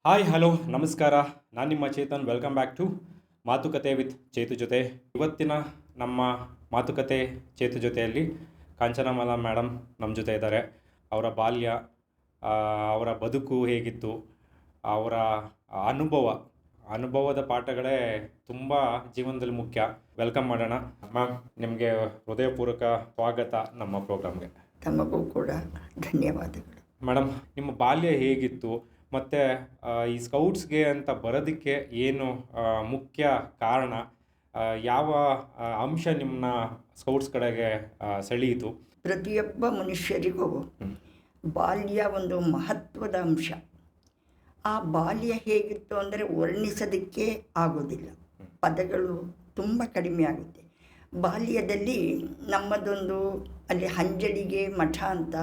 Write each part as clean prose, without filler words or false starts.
Hi hello ನಮಸ್ಕಾರ. ನಾನು ನಿಮ್ಮ ಚೇತನ್. ವೆಲ್ಕಮ್ ಬ್ಯಾಕ್ ಟು ಮಾತುಕತೆ ವಿತ್ ಚೇತು ಜೊತೆ. ಇವತ್ತಿನ ನಮ್ಮ ಮಾತುಕತೆ ಚೇತು ಜೊತೆಯಲ್ಲಿ ಕಾಂಚನಮಾಲಾ ಮೇಡಮ್ ನಮ್ಮ ಜೊತೆ ಇದ್ದಾರೆ. ಅವರ ಬಾಲ್ಯ, ಆ, ಅವರ ಬದುಕು ಹೇಗಿತ್ತು, ಅವರ ಅನುಭವದ ಪಾಠಗಳೇ ತುಂಬ ಜೀವನದಲ್ಲಿ ಮುಖ್ಯ. ವೆಲ್ಕಮ್ ಮಾಡೋಣ ಮ್ಯಾಮ್. ನಿಮಗೆ ಹೃದಯಪೂರ್ವಕ ಸ್ವಾಗತ ನಮ್ಮ ಪ್ರೋಗ್ರಾಮ್ಗೆ. ತಮಗೂ ಕೂಡ ಧನ್ಯವಾದಗಳು. ಮೇಡಮ್, ನಿಮ್ಮ ಬಾಲ್ಯ ಹೇಗಿತ್ತು? ಮತ್ತು ಈ ಸ್ಕೌಟ್ಸ್ಗೆ ಅಂತ ಬರೋದಕ್ಕೆ ಏನು ಮುಖ್ಯ ಕಾರಣ? ಯಾವ ಅಂಶ ನಿಮ್ಮನ್ನ ಸ್ಕೌಟ್ಸ್ ಕಡೆಗೆ ಸೆಳೆಯಿತು? ಪ್ರತಿಯೊಬ್ಬ ಮನುಷ್ಯರಿಗೂ ಬಾಲ್ಯ ಒಂದು ಮಹತ್ವದ ಅಂಶ. ಆ ಬಾಲ್ಯ ಹೇಗಿತ್ತು ಅಂದರೆ ವರ್ಣಿಸೋದಕ್ಕೆ ಆಗೋದಿಲ್ಲ, ಪದಗಳು ತುಂಬ ಕಡಿಮೆ ಆಗುತ್ತೆ. ಬಾಲ್ಯದಲ್ಲಿ ನಮ್ಮದೊಂದು ಅಲ್ಲಿ ಹಂಜಳಿಗೆ ಮಠ ಅಂತ,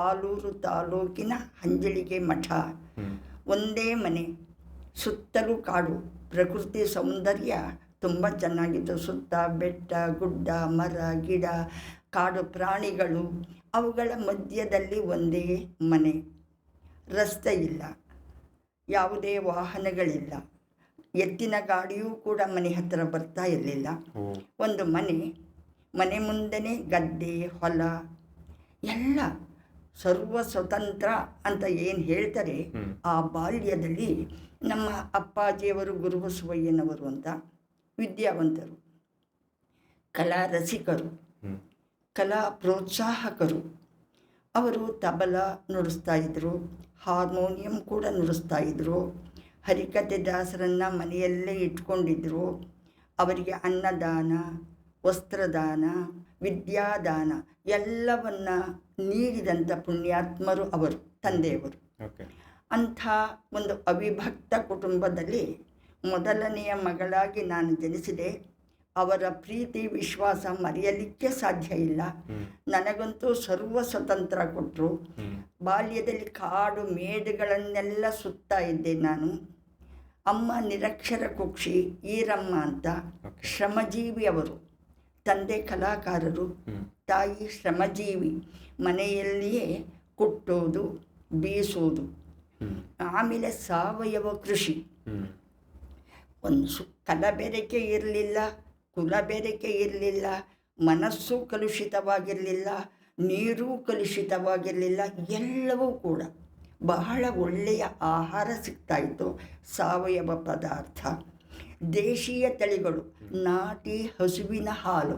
ಆಲೂರು ತಾಲೂಕಿನ ಹಂಜಳಿಗೆ ಮಠ, ಒಂದೇ ಮನೆ, ಸುತ್ತಲೂ ಕಾಡು, ಪ್ರಕೃತಿ ಸೌಂದರ್ಯ ತುಂಬ ಚೆನ್ನಾಗಿತ್ತು. ಸುತ್ತ ಬೆಟ್ಟ ಗುಡ್ಡ, ಮರ ಗಿಡ, ಕಾಡು ಪ್ರಾಣಿಗಳು, ಅವುಗಳ ಮಧ್ಯದಲ್ಲಿ ಒಂದೇ ಮನೆ. ರಸ್ತೆ ಇಲ್ಲ, ಯಾವುದೇ ವಾಹನಗಳಿಲ್ಲ, ಎತ್ತಿನ ಗಾಡಿಯೂ ಕೂಡ ಮನೆ ಹತ್ತಿರ ಬರ್ತಾ ಇರಲಿಲ್ಲ. ಒಂದು ಮನೆ ಮುಂದೆನೇ ಗದ್ದೆ ಹೊಲ, ಎಲ್ಲ ಸರ್ವ ಸ್ವತಂತ್ರ ಅಂತ ಏನು ಹೇಳ್ತಾರೆ. ಆ ಬಾಲ್ಯದಲ್ಲಿ ನಮ್ಮ ಅಪ್ಪಾಜಿಯವರು ಗುರುಬಸವಯ್ಯನವರು ಅಂತ ವಿದ್ಯಾವಂತರು, ಕಲಾ ರಸಿಕರು, ಕಲಾ ಪ್ರೋತ್ಸಾಹಕರು. ಅವರು ತಬಲ ನುಡಿಸ್ತಾ ಇದ್ದರು, ಹಾರ್ಮೋನಿಯಂ ಕೂಡ ನುಡಿಸ್ತಾ ಇದ್ದರು. ಹರಿಕಥೆ ದಾಸರನ್ನು ಮನೆಯಲ್ಲೇ ಇಟ್ಕೊಂಡಿದ್ದರು. ಅವರಿಗೆ ಅನ್ನದಾನ, ವಸ್ತ್ರದಾನ, ವಿದ್ಯಾದಾನ ಎಲ್ಲವನ್ನ ನೀಡಿದಂಥ ಪುಣ್ಯಾತ್ಮರು ಅವರು, ತಂದೆಯವರು. ಅಂಥ ಒಂದು ಅವಿಭಕ್ತ ಕುಟುಂಬದಲ್ಲಿ ಮೊದಲನೆಯ ಮಗಳಾಗಿ ನಾನು ಜನಿಸಿದೆ. ಅವರ ಪ್ರೀತಿ ವಿಶ್ವಾಸ ಮರೆಯಲಿಕ್ಕೆ ಸಾಧ್ಯ ಇಲ್ಲ. ನನಗಂತೂ ಸರ್ವ ಸ್ವತಂತ್ರ ಕೊಟ್ಟರು. ಬಾಲ್ಯದಲ್ಲಿ ಕಾಡು ಮೇಡುಗಳನ್ನೆಲ್ಲ ಸುತ್ತಾ ಇದ್ದೆ ನಾನು. ಅಮ್ಮ ನಿರಕ್ಷರ ಕುಕ್ಷಿ ಈರಮ್ಮ ಅಂತ, ಶ್ರಮಜೀವಿ ಅವರು. ತಂದೆ ಕಲಾಕಾರರು, ತಾಯಿ ಶ್ರಮಜೀವಿ. ಮನೆಯಲ್ಲಿಯೇ ಕುಟ್ಟೋದು, ಬೀಸೋದು, ಆಮೇಲೆ ಸಾವಯವ ಕೃಷಿ. ಒಂದು ಕಲಬೆರಕೆ ಇರಲಿಲ್ಲ, ಕುಲಬೆರಕೆ ಇರಲಿಲ್ಲ, ಮನಸ್ಸು ಕಲುಷಿತವಾಗಿರಲಿಲ್ಲ, ನೀರೂ ಕಲುಷಿತವಾಗಿರಲಿಲ್ಲ. ಎಲ್ಲವೂ ಕೂಡ ಬಹಳ ಒಳ್ಳೆಯ ಆಹಾರ ಸಿಗ್ತಾಯಿತ್ತು. ಸಾವಯವ ಪದಾರ್ಥ, ದೇಶೀಯ ತಳಿಗಳು, ನಾಟಿ ಹಸುವಿನ ಹಾಲು,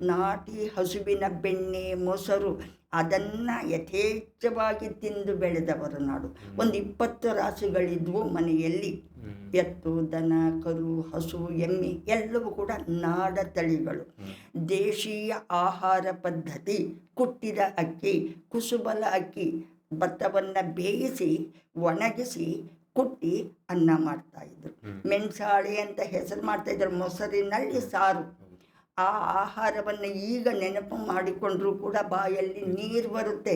ನಾಟಿ ಹಸುವಿನ ಬೆಣ್ಣೆ, ಮೊಸರು, ಅದನ್ನು ಯಥೇಚ್ಛವಾಗಿ ತಿಂದು ಬೆಳೆದವರು ನಾಡು. ಒಂದು 20 ರಾಸುಗಳಿದ್ವು ಮನೆಯಲ್ಲಿ. ಎತ್ತು, ದನ, ಕರು, ಹಸು, ಎಮ್ಮೆ ಎಲ್ಲವೂ ಕೂಡ ನಾಡ ತಳಿಗಳು. ದೇಶೀಯ ಆಹಾರ ಪದ್ಧತಿ, ಕುಟ್ಟಿದ ಅಕ್ಕಿ, ಕುಸುಬಲ ಅಕ್ಕಿ, ಭತ್ತವನ್ನು ಬೇಯಿಸಿ ಒಣಗಿಸಿ ಕುಟ್ಟಿ ಅನ್ನ ಮಾಡ್ತಾಯಿದ್ರು. ಮೆಣಸಾಳೆ ಅಂತ ಹೆಸರು ಮಾಡ್ತಾಯಿದ್ರು. ಮೊಸರಿನಲ್ಲಿ ಸಾರು. ಆ ಆಹಾರವನ್ನು ಈಗ ನೆನಪು ಮಾಡಿಕೊಂಡ್ರೂ ಕೂಡ ಬಾಯಲ್ಲಿ ನೀರು ಬರುತ್ತೆ,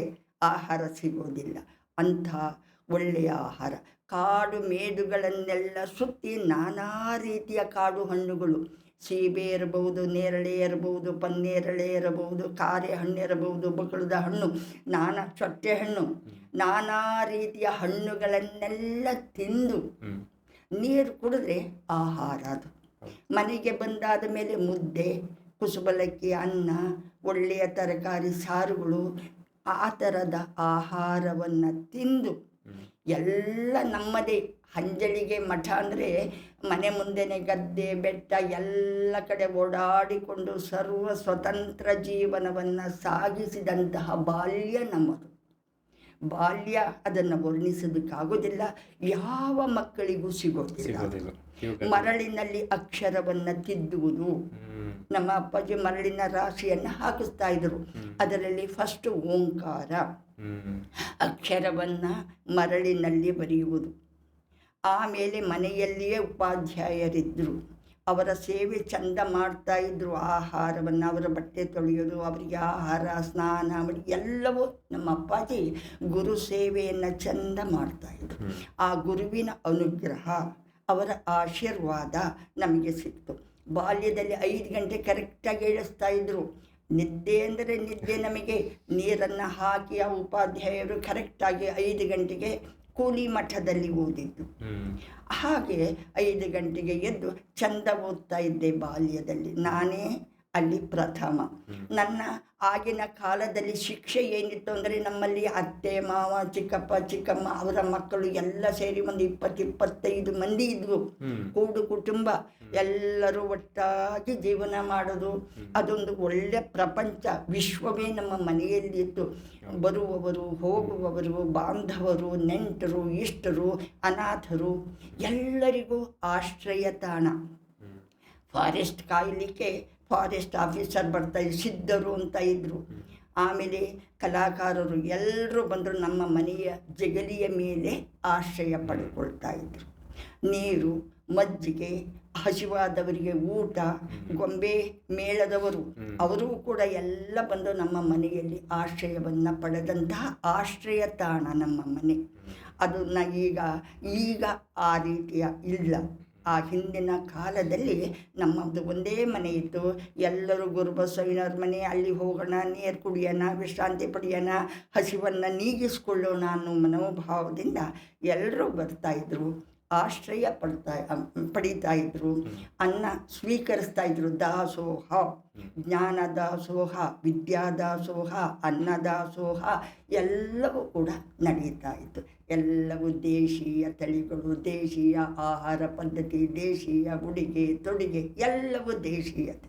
ಆಹಾರ ಸಿಗೋದಿಲ್ಲ. ಅಂಥ ಒಳ್ಳೆಯ ಆಹಾರ. ಕಾಡು ಮೇಡುಗಳನ್ನೆಲ್ಲ ಸುತ್ತಿ ನಾನಾ ರೀತಿಯ ಕಾಡು ಹಣ್ಣುಗಳು, ಸೀಬೆ ಇರಬಹುದು, ನೇರಳೆ ಇರಬಹುದು, ಪನ್ನೇರಳೆ ಇರಬಹುದು, ಕಾರೆ ಹಣ್ಣು ಇರಬಹುದು, ಬಕಳದ ಹಣ್ಣು, ಚೊಟ್ಟೆ ಹಣ್ಣು, ನಾನಾ ರೀತಿಯ ಹಣ್ಣುಗಳನ್ನೆಲ್ಲ ತಿಂದು ನೀರು ಕುಡಿದ್ರೆ ಆಹಾರ ಅದು. ಮನೆಗೆ ಬಂದಾದ ಮೇಲೆ ಮುದ್ದೆ, ಕುಸುಬಲಕ್ಕಿ, ಅನ್ನ, ಒಳ್ಳೆಯ ತರಕಾರಿ ಸಾರುಗಳು, ಆ ಥರದ ಆಹಾರವನ್ನು ತಿಂದು ಎಲ್ಲ ನಮ್ಮದೇ. ಹಂಜಳಿಗೆ ಮಠ ಅಂದರೆ ಮನೆ ಮುಂದೆನೇ ಗದ್ದೆ ಬೆಟ್ಟ, ಎಲ್ಲ ಕಡೆ ಓಡಾಡಿಕೊಂಡು ಸರ್ವ ಸ್ವತಂತ್ರ ಜೀವನವನ್ನು ಸಾಗಿಸಿದಂತಹ ಬಾಲ್ಯ ನಮ್ಮದು. ಬಾಲ್ಯ ಅದನ್ನು ವರ್ಣಿಸೋದಕ್ಕಾಗೋದಿಲ್ಲ, ಯಾವ ಮಕ್ಕಳಿಗೂ ಸಿಗೋದಿಲ್ಲ. ಮರಳಿನಲ್ಲಿ ಅಕ್ಷರವನ್ನು ತಿದ್ದುವುದು. ನಮ್ಮ ಅಪ್ಪಾಜಿ ಮರಳಿನ ರಾಶಿಯನ್ನು ಹಾಕಿಸ್ತಾ ಇದ್ರು. ಅದರಲ್ಲಿ ಫಸ್ಟ್ ಓಂಕಾರ, ಅಕ್ಷರವನ್ನು ಮರಳಿನಲ್ಲಿ ಬರೆಯುವುದು. ಆಮೇಲೆ ಮನೆಯಲ್ಲಿಯೇ ಉಪಾಧ್ಯಾಯರಿದ್ದರು, ಅವರ ಸೇವೆ ಚಂದ ಮಾಡ್ತಾ ಇದ್ರು. ಆಹಾರವನ್ನು, ಅವರ ಬಟ್ಟೆ ತೊಳೆಯೋದು, ಅವರಿಗೆ ಆಹಾರ, ಸ್ನಾನ ಮಾಡಿ ಎಲ್ಲವೂ ನಮ್ಮ ಅಪ್ಪಾಜಿ ಗುರು ಸೇವೆಯನ್ನು ಚಂದ ಮಾಡ್ತಾಯಿದ್ರು. ಆ ಗುರುವಿನ ಅನುಗ್ರಹ, ಅವರ ಆಶೀರ್ವಾದ ನಮಗೆ ಸಿಕ್ತು. ಬಾಲ್ಯದಲ್ಲಿ 5 ಗಂಟೆ ಕರೆಕ್ಟಾಗಿ ಏಳಿಸ್ತಾ ಇದ್ರು. ನಿದ್ದೆ ಅಂದರೆ ನಿದ್ದೆ. ನಮಗೆ ನೀರನ್ನು ಹಾಕಿ ಆ ಉಪಾಧ್ಯಾಯರು ಕರೆಕ್ಟಾಗಿ 5 ಗಂಟೆಗೆ ಕೂಲಿ ಮಠದಲ್ಲಿ ಓದಿದ್ದು. ಹಾಗೆ 5 ಗಂಟೆಗೆ ಎದ್ದು ಚಂದ ಓದ್ತಾ ಇದ್ದೆ ಬಾಲ್ಯದಲ್ಲಿ. ನಾನೇ ಅಲ್ಲಿ ಪ್ರಥಮ. ನನ್ನ ಆಗಿನ ಕಾಲದಲ್ಲಿ ಶಿಕ್ಷೆ ಏನಿತ್ತು ಅಂದರೆ, ನಮ್ಮಲ್ಲಿ ಅತ್ತೆ ಮಾವ ಚಿಕ್ಕಪ್ಪ ಚಿಕ್ಕಮ್ಮ ಅವರ ಮಕ್ಕಳು ಎಲ್ಲ ಸೇರಿ ಒಂದು 20-25 ಮಂದಿ ಇದ್ವು. ಕೂಡು ಕುಟುಂಬ, ಎಲ್ಲರೂ ಒಟ್ಟಾಗಿ ಜೀವನ ಮಾಡೋದು. ಅದೊಂದು ಒಳ್ಳೆ ಪ್ರಪಂಚ, ವಿಶ್ವವೇ ನಮ್ಮ ಮನೆಯಲ್ಲಿ ಇತ್ತು. ಬರುವವರು ಹೋಗುವವರು, ಬಾಂಧವರು, ನೆಂಟರು, ಇಷ್ಟರು, ಅನಾಥರು, ಎಲ್ಲರಿಗೂ ಆಶ್ರಯ ತಾಣ. ಫಾರೆಸ್ಟ್ ಕಾಯಲಿಕ್ಕೆ ಫಾರೆಸ್ಟ್ ಆಫೀಸರ್ ಬರ್ತಾಯಿದ್ರು, ಸಿದ್ಧರು ಅಂತ ಇದ್ದರು. ಆಮೇಲೆ ಕಲಾಕಾರರು ಎಲ್ಲರೂ ಬಂದರು, ನಮ್ಮ ಮನೆಯ ಜಗಲಿಯ ಮೇಲೆ ಆಶ್ರಯ ಪಡ್ಕೊಳ್ತಾ ಇದ್ದರು. ನೀರು, ಮಜ್ಜಿಗೆ, ಹಸಿವಾದವರಿಗೆ ಊಟ, ಗೊಂಬೆ ಮೇಳದವರು ಅವರೂ ಕೂಡ ಎಲ್ಲ ಬಂದು ನಮ್ಮ ಮನೆಯಲ್ಲಿ ಆಶ್ರಯವನ್ನು ಪಡೆದಂತಹ ಆಶ್ರಯ ತಾಣ ನಮ್ಮ ಮನೆ. ಅದನ್ನು ಈಗ ಆ ರೀತಿಯ ಇಲ್ಲ. ಆ ಹಿಂದಿನ ಕಾಲದಲ್ಲಿ ನಮ್ಮದು ಒಂದೇ ಮನೆ ಇತ್ತು. ಎಲ್ಲರೂ ಗುರುಬಸವಣ್ಣವ್ರ ಮನೆ, ಅಲ್ಲಿ ಹೋಗೋಣ, ನೀರು ಕುಡಿಯೋಣ, ವಿಶ್ರಾಂತಿ ಪಡೆಯೋಣ, ಹಸಿವನ್ನು ನೀಗಿಸ್ಕೊಳ್ಳೋಣ ಅನ್ನೋ ಮನೋಭಾವದಿಂದ ಎಲ್ಲರೂ ಬರ್ತಾಯಿದ್ರು, ಆಶ್ರಯ ಪಡೀತಾ ಇದ್ರು, ಅನ್ನ ಸ್ವೀಕರಿಸ್ತಾ ಇದ್ರು. ದಾಸೋಹ, ಜ್ಞಾನ ದಾಸೋಹ, ವಿದ್ಯಾದಾಸೋಹ, ಅನ್ನದಾಸೋಹ ಎಲ್ಲವೂ ಕೂಡ ನಡೀತಾ ಇತ್ತು. ಎಲ್ಲವೂ ದೇಶೀಯ ತಳಿಗಳು, ದೇಶೀಯ ಆಹಾರ ಪದ್ಧತಿ, ದೇಶೀಯ ಉಡುಗೆ ತೊಡುಗೆ, ಎಲ್ಲವೂ ದೇಶೀಯತೆ.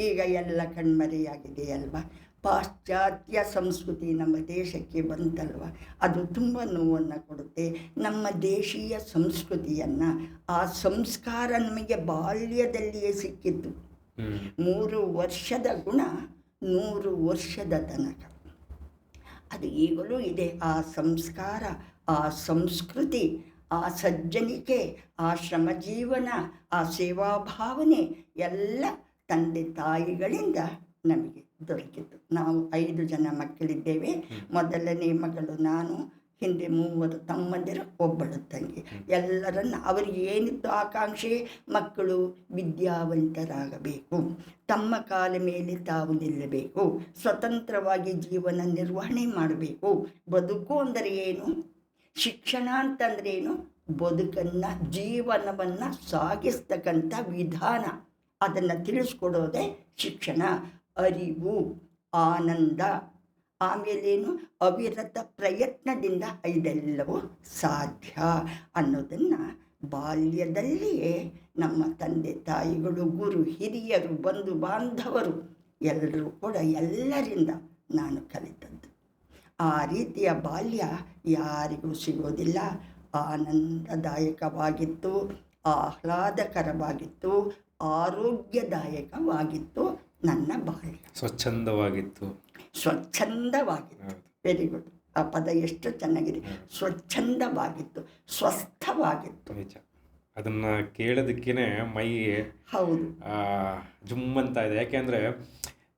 ಈಗ ಎಲ್ಲ ಕಣ್ಮರೆಯಾಗಿದೆ ಅಲ್ವಾ. ಪಾಶ್ಚಾತ್ಯ ಸಂಸ್ಕೃತಿ ನಮ್ಮ ದೇಶಕ್ಕೆ ಬಂತಲ್ವ, ಅದು ತುಂಬ ನೋವನ್ನು ಕೊಡುತ್ತೆ. ನಮ್ಮ ದೇಶೀಯ ಸಂಸ್ಕೃತಿಯನ್ನು, ಆ ಸಂಸ್ಕಾರ ನಮಗೆ ಬಾಲ್ಯದಲ್ಲಿಯೇ ಸಿಕ್ಕಿತ್ತು. 3 ವರ್ಷದ ಗುಣ 100 ವರ್ಷದ ತನಕ ಅದು ಈಗಲೂ ಇದೆ. ಆ ಸಂಸ್ಕಾರ, ಆ ಸಂಸ್ಕೃತಿ, ಆ ಸಜ್ಜನಿಕೆ, ಆ ಶ್ರಮಜೀವನ, ಆ ಸೇವಾಭಾವನೆ ಎಲ್ಲ ತಂದೆ ತಾಯಿಗಳಿಂದ ನಮಗೆ ದೊರಕಿತು. ನಾವು 5 ಜನ ಮಕ್ಕಳಿದ್ದೇವೆ. ಮೊದಲನೇ ಮಗಳು ನಾನು, ಹಿಂದೆ 3 ತಮ್ಮಂದಿರು, ಒಬ್ಬಳು ತಂಗಿ. ಎಲ್ಲರನ್ನು ಅವರಿಗೆ ಏನಿತ್ತು ಆಕಾಂಕ್ಷೆ, ಮಕ್ಕಳು ವಿದ್ಯಾವಂತರಾಗಬೇಕು, ತಮ್ಮ ಕಾಲ ಮೇಲೆ ತಾವು ನಿಲ್ಲಬೇಕು, ಸ್ವತಂತ್ರವಾಗಿ ಜೀವನ ನಿರ್ವಹಣೆ ಮಾಡಬೇಕು. ಬದುಕು ಅಂದರೆ ಏನು, ಶಿಕ್ಷಣ ಅಂತಂದ್ರೆ ಏನು, ಬದುಕನ್ನು, ಜೀವನವನ್ನು ಸಾಗಿಸ್ತಕ್ಕಂಥ ವಿಧಾನ, ಅದನ್ನು ತಿಳಿಸ್ಕೊಡೋದೇ ಶಿಕ್ಷಣ. ಅರಿವು, ಆನಂದ, ಆಮೇಲೇನು, ಅವಿರತ ಪ್ರಯತ್ನದಿಂದ ಇದೆಲ್ಲವೂ ಸಾಧ್ಯ ಅನ್ನೋದನ್ನು ಬಾಲ್ಯದಲ್ಲಿಯೇ ನಮ್ಮ ತಂದೆ ತಾಯಿಗಳು, ಗುರು ಹಿರಿಯರು, ಬಂಧು ಬಾಂಧವರು ಎಲ್ಲರೂ ಕೂಡ ಎಲ್ಲರಿಂದ ನಾನು ಕಲಿತದ್ದು. ಆ ರೀತಿಯ ಬಾಲ್ಯ ಯಾರಿಗೂ ಸಿಗೋದಿಲ್ಲ. ಆನಂದದಾಯಕವಾಗಿತ್ತು, ಆಹ್ಲಾದಕರವಾಗಿತ್ತು, ಆರೋಗ್ಯದಾಯಕವಾಗಿತ್ತು ನನ್ನ ಬಾಲ್ಯ. ಸ್ವಚ್ಛಂದವಾಗಿತ್ತು. Very good. ಆ ಪದ ಎಷ್ಟು ಚೆನ್ನಾಗಿದೆ. ಸ್ವಚ್ಛಂದವಾಗಿತ್ತು, ಸ್ವಸ್ಥವಾಗಿತ್ತು. ನಿಜ. ಅದನ್ನ ಕೇಳೋದಕ್ಕೇನೆ ಮೈ ಹೌದು ಜುಮ್ಮಂತ ಇದೆ. ಯಾಕೆಂದ್ರೆ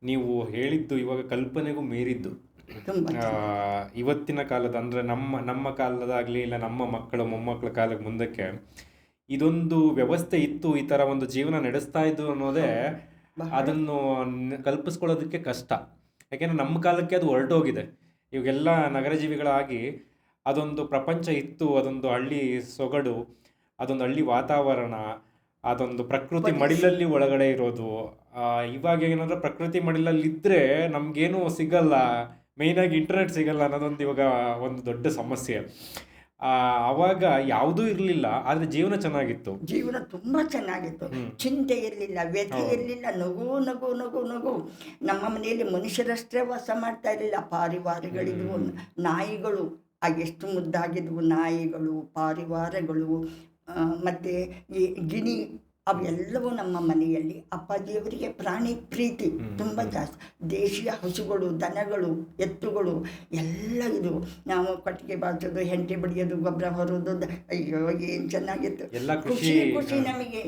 ನೀವು ಹೇಳಿದ್ದು ಇವಾಗ ಕಲ್ಪನೆಗೂ ಮೀರಿದ್ದು. ಇವತ್ತಿನ ಕಾಲದ ಅಂದರೆ ನಮ್ಮ ಕಾಲದಾಗಲಿ, ಇಲ್ಲ ನಮ್ಮ ಮಕ್ಕಳು ಮೊಮ್ಮಕ್ಕಳ ಕಾಲಕ್ಕೆ ಮುಂದಕ್ಕೆ ಇದೊಂದು ವ್ಯವಸ್ಥೆ ಇತ್ತು, ಈ ಥರ ಒಂದು ಜೀವನ ನಡೆಸ್ತಾ ಇದ್ದು ಅನ್ನೋದೇ ಅದನ್ನು ಕಲ್ಪಿಸ್ಕೊಳ್ಳೋದಕ್ಕೆ ಕಷ್ಟ. ಯಾಕೆಂದರೆ ನಮ್ಮ ಕಾಲಕ್ಕೆ ಅದು ಹೊರಟೋಗಿದೆ. ಇವಾಗೆಲ್ಲ ನಗರ ಜೀವಿಗಳಾಗಿ ಅದೊಂದು ಪ್ರಪಂಚ ಇತ್ತು, ಅದೊಂದು ಹಳ್ಳಿ ಸೊಗಡು, ಅದೊಂದು ಹಳ್ಳಿ ವಾತಾವರಣ, ಅದೊಂದು ಪ್ರಕೃತಿ ಮಡಿಲಲ್ಲಿ ಒಳಗಡೆ ಇರೋದು. ಇವಾಗ ಏನಂದ್ರೆ ಪ್ರಕೃತಿ ಮಡಿಲಲ್ಲಿದ್ದರೆ ನಮಗೇನು ಸಿಗಲ್ಲ, ಮೇಯ್ನಾಗಿ ಇಂಟರ್ನೆಟ್ ಸಿಗಲ್ಲ ಅನ್ನೋದೊಂದು ಇವಾಗ ಒಂದು ದೊಡ್ಡ ಸಮಸ್ಯೆ. ಆವಾಗ ಯಾವುದೂ ಇರಲಿಲ್ಲ, ಆದರೆ ಜೀವನ ಚೆನ್ನಾಗಿತ್ತು. ಜೀವನ ತುಂಬ ಚೆನ್ನಾಗಿತ್ತು. ಚಿಂತೆ ಇರಲಿಲ್ಲ, ವ್ಯಥೆ ಇರಲಿಲ್ಲ, ನಗು ನಗು ನಗು ನಗು. ನಮ್ಮ ಮನೆಯಲ್ಲಿ ಮನುಷ್ಯರಷ್ಟೇ ವಾಸ ಮಾಡ್ತಾ ಇರಲಿಲ್ಲ, ಪಾರಿವಾರಗಳಿದ್ವು, ನಾಯಿಗಳು ಎಷ್ಟು ಮುದ್ದಾಗಿದ್ವು, ನಾಯಿಗಳು, ಪಾರಿವಾರಗಳು, ಮತ್ತು ಈ ಗಿಣಿ, ಅವೆಲ್ಲವೂ ನಮ್ಮ ಮನೆಯಲ್ಲಿ. ಅಪ್ಪಾಜಿಯವರಿಗೆ ಪ್ರಾಣಿ ಪ್ರೀತಿ ತುಂಬ ಜಾಸ್ತಿ. ದೇಶೀಯ ಹಸುಗಳು, ದನಗಳು, ಎತ್ತುಗಳು ಎಲ್ಲ ಇದು. ನಾವು ಕಟ್ಟಿಗೆ ಬಾಚೋದು, ಹೆಂಟೆ ಬಡಿಯೋದು, ಗೊಬ್ಬರ ಹೊರೋದು, ಅಯ್ಯೋ ಏನು ಚೆನ್ನಾಗಿತ್ತು. ಖುಷಿ ಖುಷಿ ನಮಗೆ.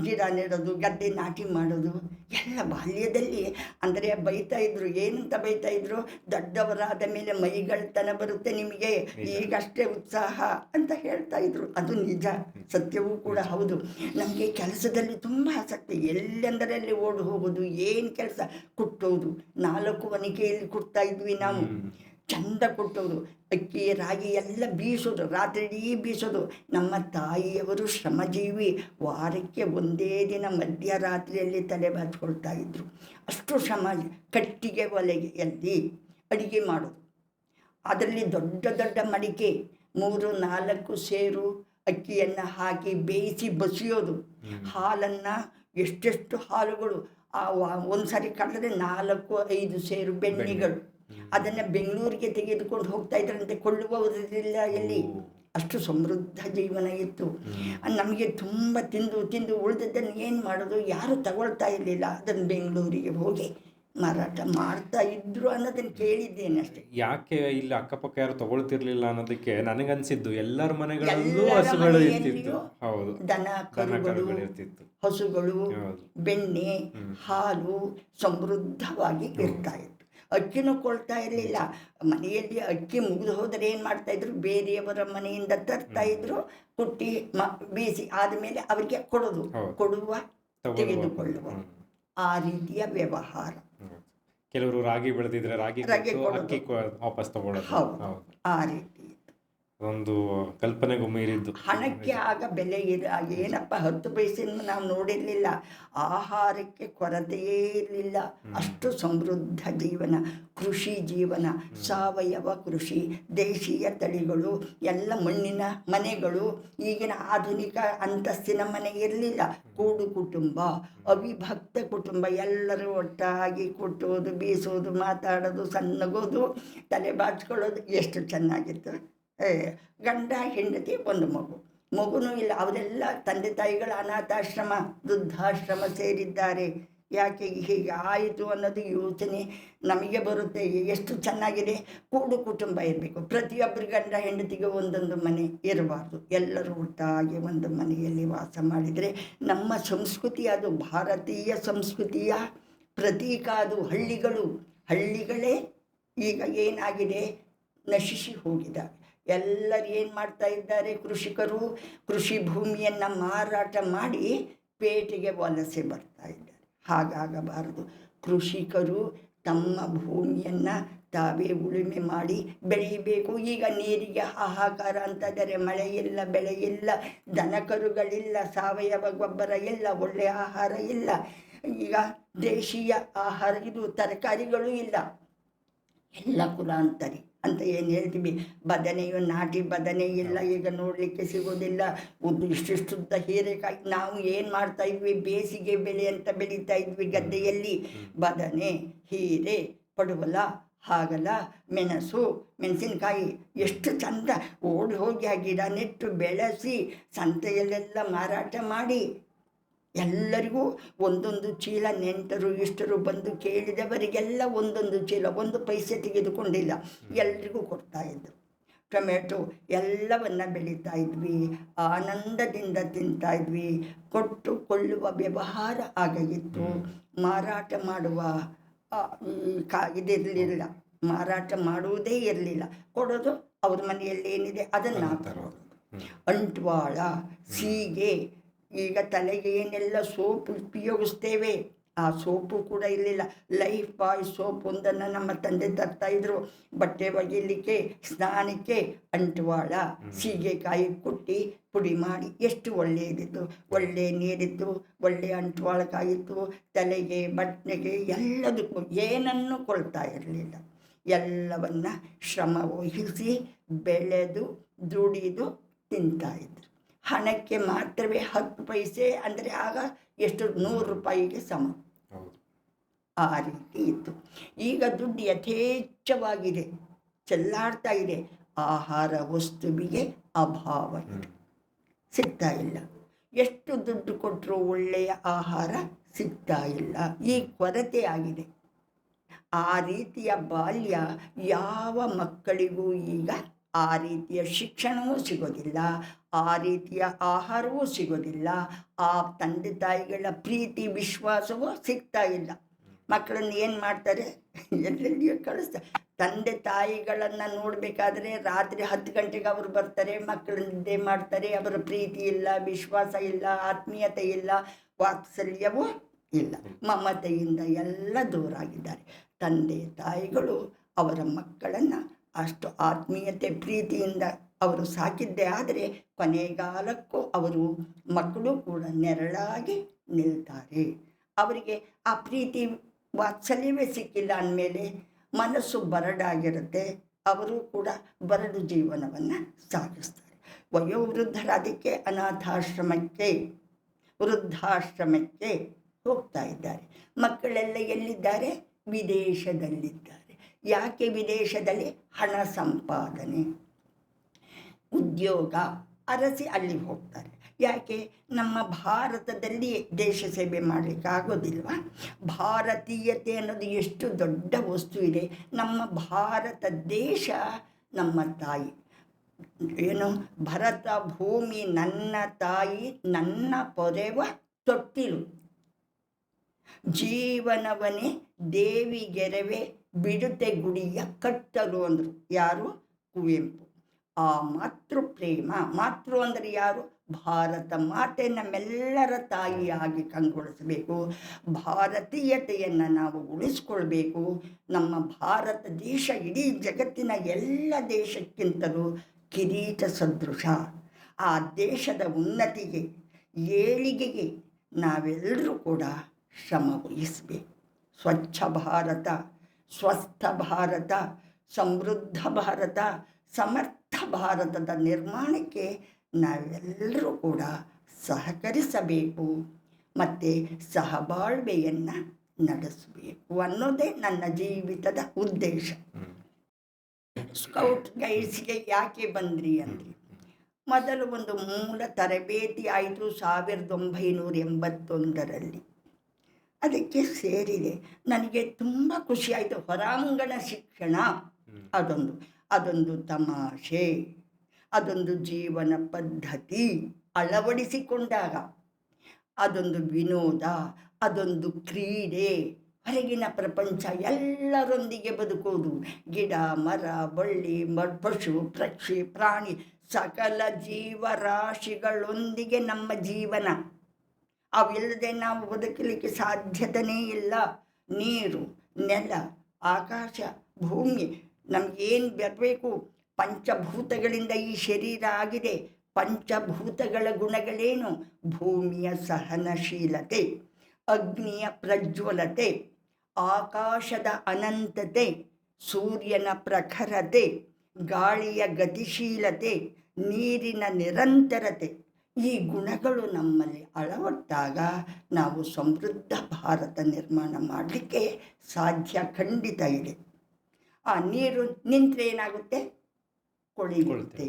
ಗಿಡ ನೆಡೋದು, ಗದ್ದೆ ನಾಟಿ ಮಾಡೋದು ಎಲ್ಲ ಬಾಲ್ಯದಲ್ಲಿ. ಅಂದರೆ ಬೈತಾ ಇದ್ರು, ಏನಂತ ಬೈತಾ ಇದ್ರು, ದೊಡ್ಡವರಾದ ಮೇಲೆ ಮೈಗಳ್ತನ ಬರುತ್ತೆ ನಿಮಗೆ, ಈಗಷ್ಟೇ ಉತ್ಸಾಹ ಅಂತ ಹೇಳ್ತಾ ಇದ್ರು. ಅದು ನಿಜ, ಸತ್ಯವೂ ಕೂಡ ಹೌದು. ನಮಗೆ ಕೆಲಸದಲ್ಲಿ ತುಂಬ ಆಸಕ್ತಿ, ಎಲ್ಲೆಂದರಲ್ಲಿ ಓಡಿ ಹೋಗೋದು. ಏನು ಕೆಲಸ, ಕುಟ್ಟೋದು, 4 ಒನಿಕೆಯಲ್ಲಿ ಕುಟ್ತಾ ಇದ್ವಿ ನಾವು. ಚಂದ ಕೊಟ್ಟೋದು. ಅಕ್ಕಿ ರಾಗಿ ಎಲ್ಲ ಬೀಸೋದು, ರಾತ್ರಿ ಇಡೀ ಬೀಸೋದು. ನಮ್ಮ ತಾಯಿಯವರು ಶ್ರಮಜೀವಿ, ವಾರಕ್ಕೆ ಒಂದೇ ದಿನ ಮಧ್ಯರಾತ್ರಿಯಲ್ಲಿ ತಲೆ ಬಾಚ್ಕೊಳ್ತಾ ಇದ್ದರು. ಅಷ್ಟು ಶ್ರಮ. ಕಟ್ಟಿಗೆ ಒಲೆಗೆ ಎಲ್ಲಿ ಅಡುಗೆ ಮಾಡೋದು, ಅದರಲ್ಲಿ ದೊಡ್ಡ ದೊಡ್ಡ ಮಡಿಕೆ 3-4 ಸೇರು ಅಕ್ಕಿಯನ್ನು ಹಾಕಿ ಬೇಯಿಸಿ ಬಸಿಯೋದು. ಹಾಲನ್ನು ಎಷ್ಟೆಷ್ಟು ಹಾಲುಗಳು, ಒಂದು ಸಾರಿ ಕಳೆದ್ರೆ 4-5 ಸೇರು ಬೆಣ್ಣೆಗಳು. ಅದನ್ನು ಬೆಂಗಳೂರಿಗೆ ತೆಗೆದುಕೊಂಡು ಹೋಗ್ತಾ ಇದ್ರಂತೆ, ಕೊಳ್ಳುವವರಿಲ್ಲ ಎಲ್ಲಿ. ಅಷ್ಟು ಸಮೃದ್ಧ ಜೀವನ ಇತ್ತು. ನಮಗೆ ತುಂಬ ತಿಂದು ತಿಂದು ಉಳಿದದ್ದನ್ನು ಏನು ಮಾಡೋದು, ಯಾರು ತಗೊಳ್ತಾ ಇರಲಿಲ್ಲ. ಅದನ್ನು ಬೆಂಗಳೂರಿಗೆ ಹೋಗಿ ಮಾರಾಟ ಮಾಡ್ತಾ ಇದ್ರು ಅನ್ನೋದನ್ನು ಕೇಳಿದ್ದೇನೆ ಅಷ್ಟೇ. ಯಾಕೆ ಇಲ್ಲಿ ಅಕ್ಕಪಕ್ಕ ಯಾರು ತಗೊಳ್ತಿರ್ಲಿಲ್ಲ ಅನ್ನೋದಕ್ಕೆ ನನಗನ್ಸಿದ್ದು ಎಲ್ಲರ ಮನೆಗಳಲ್ಲೂ ಹಸುಗಳು ಇರ್ತಿತ್ತು. ಹೌದು, ದನ ಕರುಗಳು ಇರ್ತಿತ್ತು, ಹಸುಗಳು, ಬೆಣ್ಣೆ, ಹಾಲು ಸಮೃದ್ಧವಾಗಿ ಇರ್ತಾ ಇತ್ತು. ಅಕ್ಕಿನೂ ಕೊಳ್ತಾ ಇರಲಿಲ್ಲ. ಮನೆಯಲ್ಲಿ ಅಕ್ಕಿ ಮುಗಿದು ಹೋದರೆ ಏನು ಮಾಡ್ತಾಯಿದ್ರು, ಬೇರೆಯವರ ಮನೆಯಿಂದ ತರ್ತಾ ಇದ್ರು, ಕುಟ್ಟಿ ಬೀಸಿ ಆದಮೇಲೆ ಅವರಿಗೆ ಕೊಡೋದು, ಕೊಡುವ ತೆಗೆದುಕೊಳ್ಳುವ, ಆ ರೀತಿಯ ವ್ಯವಹಾರ. ಕೆಲವರು ರಾಗಿ ಬೆಳೆದಿದ್ರೆ ರಾಗಿ ಅಕ್ಕಿ ವಾಪಸ್ ತಗೊಳ್ಳೋದು. ಆ ರೀತಿ ಒಂದು ಕಲ್ಪನೆಗೂ ಮೀರಿದ್ದು. ಹಣಕ್ಕೆ ಆಗ ಬೆಲೆ ಏನಪ್ಪ 10 ಪೈಸೆಯನ್ನು ನಾವು ನೋಡಿರಲಿಲ್ಲ. ಆಹಾರಕ್ಕೆ ಕೊರತೆಯೇ ಇರಲಿಲ್ಲ. ಅಷ್ಟು ಸಮೃದ್ಧ ಜೀವನ, ಕೃಷಿ ಜೀವನ, ಸಾವಯವ ಕೃಷಿ, ದೇಶೀಯ ತಳಿಗಳು, ಎಲ್ಲ ಮಣ್ಣಿನ ಮನೆಗಳು. ಈಗಿನ ಆಧುನಿಕ ಅಂತಸ್ತಿನ ಮನೆ ಇರಲಿಲ್ಲ. ಕೂಡು ಕುಟುಂಬ, ಅವಿಭಕ್ತ ಕುಟುಂಬ. ಎಲ್ಲರೂ ಒಟ್ಟಾಗಿ ಕುಟ್ಟೋದು, ಬೀಸೋದು, ಮಾತಾಡೋದು, ಸಣ್ಣಗೋದು, ತಲೆ ಬಾಚ್ಕೊಳ್ಳೋದು. ಎಷ್ಟು ಚೆನ್ನಾಗಿತ್ತು. ಗಂಡ ಹೆಂಡತಿ ಒಂದು ಮಗುನೂ ಇಲ್ಲ. ಅವರೆಲ್ಲ ತಂದೆ ತಾಯಿಗಳ ಅನಾಥಾಶ್ರಮ, ವೃದ್ಧಾಶ್ರಮ ಸೇರಿದ್ದಾರೆ. ಯಾಕೆ ಹೀಗೆ ಆಯಿತು ಅನ್ನೋದು ಯೋಚನೆ ನಮಗೆ ಬರುತ್ತೆ. ಎಷ್ಟು ಚೆನ್ನಾಗಿದೆ. ಕೂಡು ಕುಟುಂಬ ಇರಬೇಕು. ಪ್ರತಿಯೊಬ್ಬರು ಗಂಡ ಹೆಂಡತಿಗೆ ಒಂದೊಂದು ಮನೆ ಇರಬಾರ್ದು. ಎಲ್ಲರೂ ಒಟ್ಟಾಗಿ ಒಂದು ಮನೆಯಲ್ಲಿ ವಾಸ ಮಾಡಿದರೆ ನಮ್ಮ ಸಂಸ್ಕೃತಿ, ಅದು ಭಾರತೀಯ ಸಂಸ್ಕೃತಿಯ ಪ್ರತೀಕ. ಅದು ಹಳ್ಳಿಗಳೇ ಈಗ ಏನಾಗಿದೆ, ನಶಿಸಿ ಹೋಗಿದ್ದಾವೆ. ಎಲ್ಲರೂ ಏನು ಮಾಡ್ತಾ ಇದ್ದಾರೆ, ಕೃಷಿಕರು ಕೃಷಿ ಭೂಮಿಯನ್ನು ಮಾರಾಟ ಮಾಡಿ ಪೇಟೆಗೆ ವಲಸೆ ಬರ್ತಾ ಇದ್ದಾರೆ. ಹಾಗಾಗಬಾರದು. ಕೃಷಿಕರು ತಮ್ಮ ಭೂಮಿಯನ್ನು ತಾವೇ ಉಳುಮೆ ಮಾಡಿ ಬೆಳೆಯಬೇಕು. ಈಗ ನೀರಿಗೆ ಹಾಹಾಕಾರ ಅಂತ ಇದ್ದಾರೆ. ಮಳೆ ಇಲ್ಲ, ಬೆಳೆ ಇಲ್ಲ, ದನಕರುಗಳಿಲ್ಲ, ಸಾವಯವ ಗೊಬ್ಬರ ಇಲ್ಲ, ಒಳ್ಳೆಯ ಆಹಾರ ಇಲ್ಲ. ಈಗ ದೇಶೀಯ ಆಹಾರ, ಇದು ತರಕಾರಿಗಳು ಇಲ್ಲ, ಎಲ್ಲ ಕುಲಾಂತರಿ ಅಂತ ಏನು ಹೇಳ್ತೀವಿ. ಬದನೆಯು ನಾಟಿ ಬದನೆ ಇಲ್ಲ, ಈಗ ನೋಡಲಿಕ್ಕೆ ಸಿಗೋದಿಲ್ಲ. ಇಷ್ಟಿಷ್ಟುದ್ದ ಹೀರೆಕಾಯಿ. ನಾವು ಏನು ಮಾಡ್ತಾ ಇದ್ವಿ, ಬೇಸಿಗೆ ಬೆಳೆ ಅಂತ ಬೆಳೀತಾ ಇದ್ವಿ ಗದ್ದೆಯಲ್ಲಿ. ಬದನೆ, ಹೀರೆ, ಪಡುವಲ, ಹಾಗಲ, ಮೆಣಸು, ಮೆಣಸಿನಕಾಯಿ ಎಷ್ಟು ಚಂದ. ಓಡಿ ಹೋಗಿ ಆ ಗಿಡ ನೆಟ್ಟು ಬೆಳೆಸಿ ಸಂತೆಯಲ್ಲೆಲ್ಲ ಮಾರಾಟ ಮಾಡಿ ಎಲ್ಲರಿಗೂ ಒಂದೊಂದು ಚೀಲ. ನೆಂಟರು ಇಷ್ಟರು ಬಂದು ಕೇಳಿದವರಿಗೆಲ್ಲ ಒಂದೊಂದು ಚೀಲ, 1 ಪೈಸೆ ತೆಗೆದುಕೊಂಡಿಲ್ಲ, ಎಲ್ರಿಗೂ ಕೊಡ್ತಾಯಿದ್ರು. ಟೊಮೆಟೊ ಎಲ್ಲವನ್ನು ಬೆಳೀತಾ ಇದ್ವಿ, ಆನಂದದಿಂದ ತಿಂತಾ ಇದ್ವಿ. ಕೊಟ್ಟು ಕೊಳ್ಳುವ ವ್ಯವಹಾರ ಆಗಿತ್ತು. ಮಾರಾಟ ಮಾಡುವ ಇದಿರಲಿಲ್ಲ, ಮಾರಾಟ ಮಾಡುವುದೇ ಇರಲಿಲ್ಲ. ಕೊಡೋದು ಅವ್ರ ಮನೆಯಲ್ಲಿ ಏನಿದೆ ಅದನ್ನು ತರೋದು. ಅಂಟ್ವಾಳ, ಸೀಗೆ, ಈಗ ತಲೆಗೆ ಏನೆಲ್ಲ ಸೋಪು ಉಪಯೋಗಿಸ್ತೇವೆ, ಆ ಸೋಪು ಕೂಡ ಇರಲಿಲ್ಲ. ಲೈಫ್ ಬಾಯ್ ಸೋಪ್ ಒಂದನ್ನು ನಮ್ಮ ತಂದೆ ತರ್ತಾಯಿದ್ರು ಬಟ್ಟೆ ಒಗೆಯಲಿಕ್ಕೆ, ಸ್ನಾನಕ್ಕೆ. ಅಂಟ್ವಾಳ, ಸೀಗೆಕಾಯಿ ಕುಟ್ಟಿ ಪುಡಿ ಮಾಡಿ ಎಷ್ಟು ಒಳ್ಳೆಯದಿತ್ತು. ಒಳ್ಳೆಯ ನೀರಿತ್ತು, ಒಳ್ಳೆಯ ಅಂಟ್ವಾಳಕಾಯಿತ್ತು. ತಲೆಗೆ, ಬಟ್ಟೆಗೆ, ಎಲ್ಲದಕ್ಕೂ ಏನನ್ನು ಕೊಳ್ತಾ ಇರಲಿಲ್ಲ. ಎಲ್ಲವನ್ನು ಶ್ರಮ ವಹಿಸಿ ಬೆಳೆದು ದುಡಿದು ತಿಂತಾಯಿದ್ರು. ಹಣಕ್ಕೆ ಮಾತ್ರವೇ 10 ಪೈಸೆ ಅಂದರೆ ಆಗ ಎಷ್ಟು, 100 ರೂಪಾಯಿಗೆ ಸಮ. ಆ ರೀತಿ ಇತ್ತು. ಈಗ ದುಡ್ಡು ಯಥೇಚ್ಛವಾಗಿದೆ, ಚೆಲ್ಲಾಡ್ತಾ ಇದೆ. ಆಹಾರ ವಸ್ತುವಿಗೆ ಅಭಾವ ಇದೆ, ಸಿಗ್ತಾ ಇಲ್ಲ. ಎಷ್ಟು ದುಡ್ಡು ಕೊಟ್ಟರೂ ಒಳ್ಳೆಯ ಆಹಾರ ಸಿಗ್ತಾ ಇಲ್ಲ. ಈ ಕೊರತೆ ಆಗಿದೆ. ಆ ರೀತಿಯ ಬಾಲ್ಯ ಯಾವ ಮಕ್ಕಳಿಗೂ ಈಗ ಆ ರೀತಿಯ ಶಿಕ್ಷಣವೂ ಸಿಗೋದಿಲ್ಲ, ಆ ರೀತಿಯ ಆಹಾರವೂ ಸಿಗೋದಿಲ್ಲ, ಆ ತಂದೆ ತಾಯಿಗಳ ಪ್ರೀತಿ ವಿಶ್ವಾಸವೂ ಸಿಗ್ತಾ ಇಲ್ಲ. ಮಕ್ಕಳನ್ನು ಏನು ಮಾಡ್ತಾರೆ, ಎಲ್ಲೆಲ್ಲಿಯೂ ಕಳಿಸ್ತಾರೆ. ತಂದೆ ತಾಯಿಗಳನ್ನು ನೋಡಬೇಕಾದ್ರೆ ರಾತ್ರಿ 10 ಗಂಟೆಗೆ ಅವರು ಬರ್ತಾರೆ, ಮಕ್ಕಳು ನಿದ್ದೆ ಮಾಡ್ತಾರೆ. ಅವರ ಪ್ರೀತಿ ಇಲ್ಲ, ವಿಶ್ವಾಸ ಇಲ್ಲ, ಆತ್ಮೀಯತೆ ಇಲ್ಲ, ವಾತ್ಸಲ್ಯವೂ ಇಲ್ಲ, ಮಮತೆಯಿಂದ ಎಲ್ಲ ದೂರ ಆಗಿದ್ದಾರೆ. ತಂದೆ ತಾಯಿಗಳು ಅವರ ಮಕ್ಕಳನ್ನು ಅಷ್ಟು ಆತ್ಮೀಯತೆ ಪ್ರೀತಿಯಿಂದ ಅವರು ಸಾಕಿದ್ದೇ ಆದರೆ ಕೊನೆಗಾಲಕ್ಕೂ ಅವರು ಮಕ್ಕಳು ಕೂಡ ನೆರಳಾಗಿ ನಿಲ್ತಾರೆ. ಅವರಿಗೆ ಆ ಪ್ರೀತಿ ವಾತ್ಸಲ್ಯವೇ ಸಿಕ್ಕಿಲ್ಲ ಅಂದಮೇಲೆ ಮನಸ್ಸು ಬರಡಾಗಿರುತ್ತೆ. ಅವರು ಕೂಡ ಬರಡು ಜೀವನವನ್ನು ಸಾಗಿಸ್ತಾರೆ. ವಯೋವೃದ್ಧರು ಅದಕ್ಕೆ ಅನಾಥಾಶ್ರಮಕ್ಕೆ, ವೃದ್ಧಾಶ್ರಮಕ್ಕೆ ಹೋಗ್ತಾ ಇದ್ದಾರೆ. ಮಕ್ಕಳೆಲ್ಲ ಎಲ್ಲಿದ್ದಾರೆ? ವಿದೇಶದಲ್ಲಿದ್ದಾರೆ. ಯಾಕೆ ವಿದೇಶದಲ್ಲಿ? ಹಣ ಸಂಪಾದನೆ, ಉದ್ಯೋಗ ಅರಸಿ ಅಲ್ಲಿ ಹೋಗ್ತಾರೆ. ಯಾಕೆ? ನಮ್ಮ ಭಾರತದಲ್ಲಿ ದೇಶ ಸೇವೆ ಮಾಡಲಿಕ್ಕೆ ಆಗೋದಿಲ್ವ? ಭಾರತೀಯತೆ ಅನ್ನೋದು ಎಷ್ಟು ದೊಡ್ಡ ವಸ್ತು ಇದೆ. ನಮ್ಮ ಭಾರತ ದೇಶ ನಮ್ಮ ತಾಯಿ. ಏನು? ಭರತ ಭೂಮಿ ನನ್ನ ತಾಯಿ, ನನ್ನ ಪೊರೆವ ತೊಟ್ಟಿಲು, ಜೀವನವನೇ ದೇವಿಗೆರವೆ ಬಿಡುತ್ತೆ ಗುಡಿಯ ಕಟ್ಟಲು ಅಂದರು. ಯಾರು? ಕುವೆಂಪು. ಆ ಮಾತೃ ಪ್ರೇಮ, ಮಾತೃ ಅಂದರೆ ಯಾರು? ಭಾರತ ಮಾತೆ ನಮ್ಮೆಲ್ಲರ ತಾಯಿಯಾಗಿ ಕಂಗೊಳಿಸಬೇಕು. ಭಾರತೀಯತೆಯನ್ನು ನಾವು ಉಳಿಸ್ಕೊಳ್ಬೇಕು. ನಮ್ಮ ಭಾರತ ದೇಶ ಇಡೀ ಜಗತ್ತಿನ ಎಲ್ಲ ದೇಶಕ್ಕಿಂತಲೂ ಕಿರೀಟ ಸದೃಶ. ಆ ದೇಶದ ಉನ್ನತಿಗೆ, ಏಳಿಗೆಗೆ ನಾವೆಲ್ಲರೂ ಕೂಡ ಶ್ರಮ ವಹಿಸಬೇಕು. ಸ್ವಚ್ಛ ಭಾರತ, ಸ್ವಸ್ಥ ಭಾರತ, ಸಮೃದ್ಧ ಭಾರತ, ಸಮರ್ಥ ಭಾರತದ ನಿರ್ಮಾಣಕ್ಕೆ ನಾವೆಲ್ಲರೂ ಕೂಡ ಸಹಕರಿಸಬೇಕು ಮತ್ತು ಸಹಬಾಳ್ವೆಯನ್ನು ನಡೆಸಬೇಕು ಅನ್ನೋದೇ ನನ್ನ ಜೀವಿತದ ಉದ್ದೇಶ. ಸ್ಕೌಟ್ ಗೈಡ್ಸ್ಗೆ ಯಾಕೆ ಬಂದ್ರಿ ಅಂದರೆ, ಮೊದಲು ಒಂದು ಮೂಲ ತರಬೇತಿ ಆಯಿತು 1981ರಲ್ಲಿ. ಅದಕ್ಕೆ ಸೇರಿದೆ. ನನಗೆ ತುಂಬ ಖುಷಿಯಾಯಿತು. ಹೊರಾಂಗಣ ಶಿಕ್ಷಣ ಅದೊಂದು ತಮಾಷೆ, ಅದೊಂದು ಜೀವನ ಪದ್ಧತಿ ಅಳವಡಿಸಿಕೊಂಡಾಗ ಅದೊಂದು ವಿನೋದ, ಅದೊಂದು ಕ್ರೀಡೆ. ಹೊರಗಿನ ಪ್ರಪಂಚ ಎಲ್ಲರೊಂದಿಗೆ ಬದುಕುವುದು, ಗಿಡ ಮರ ಬಳ್ಳಿ ಪಶು ಪಕ್ಷಿ ಪ್ರಾಣಿ ಸಕಲ ಜೀವರಾಶಿಗಳೊಂದಿಗೆ ನಮ್ಮ ಜೀವನ. ಅವಿಲ್ಲದೆ ನಾವು ಬದುಕಲಿಕ್ಕೆ ಸಾಧ್ಯತೆಯೇ ಇಲ್ಲ. ನೀರು, ನೆಲ, ಆಕಾಶ, ಭೂಮಿ ನಮಗೇನು ಬರಬೇಕು? ಪಂಚಭೂತಗಳಿಂದ ಈ ಶರೀರ ಆಗಿದೆ. ಪಂಚಭೂತಗಳ ಗುಣಗಳೇನು? ಭೂಮಿಯ ಸಹನಶೀಲತೆ, ಅಗ್ನಿಯ ಪ್ರಜ್ವಲತೆ, ಆಕಾಶದ ಅನಂತತೆ, ಸೂರ್ಯನ ಪ್ರಖರತೆ, ಗಾಳಿಯ ಗತಿಶೀಲತೆ, ನೀರಿನ ನಿರಂತರತೆ. ಈ ಗುಣಗಳು ನಮ್ಮಲ್ಲಿ ಅಳವಟ್ಟಾಗ ನಾವು ಸಮೃದ್ಧ ಭಾರತ ನಿರ್ಮಾಣ ಮಾಡಲಿಕ್ಕೆ ಸಾಧ್ಯ ಖಂಡಿತ ಇದೆ. ಆ ನೀರು ನಿಂತರೆ ಏನಾಗುತ್ತೆ? ಕೊಳೆಯುತ್ತೆ.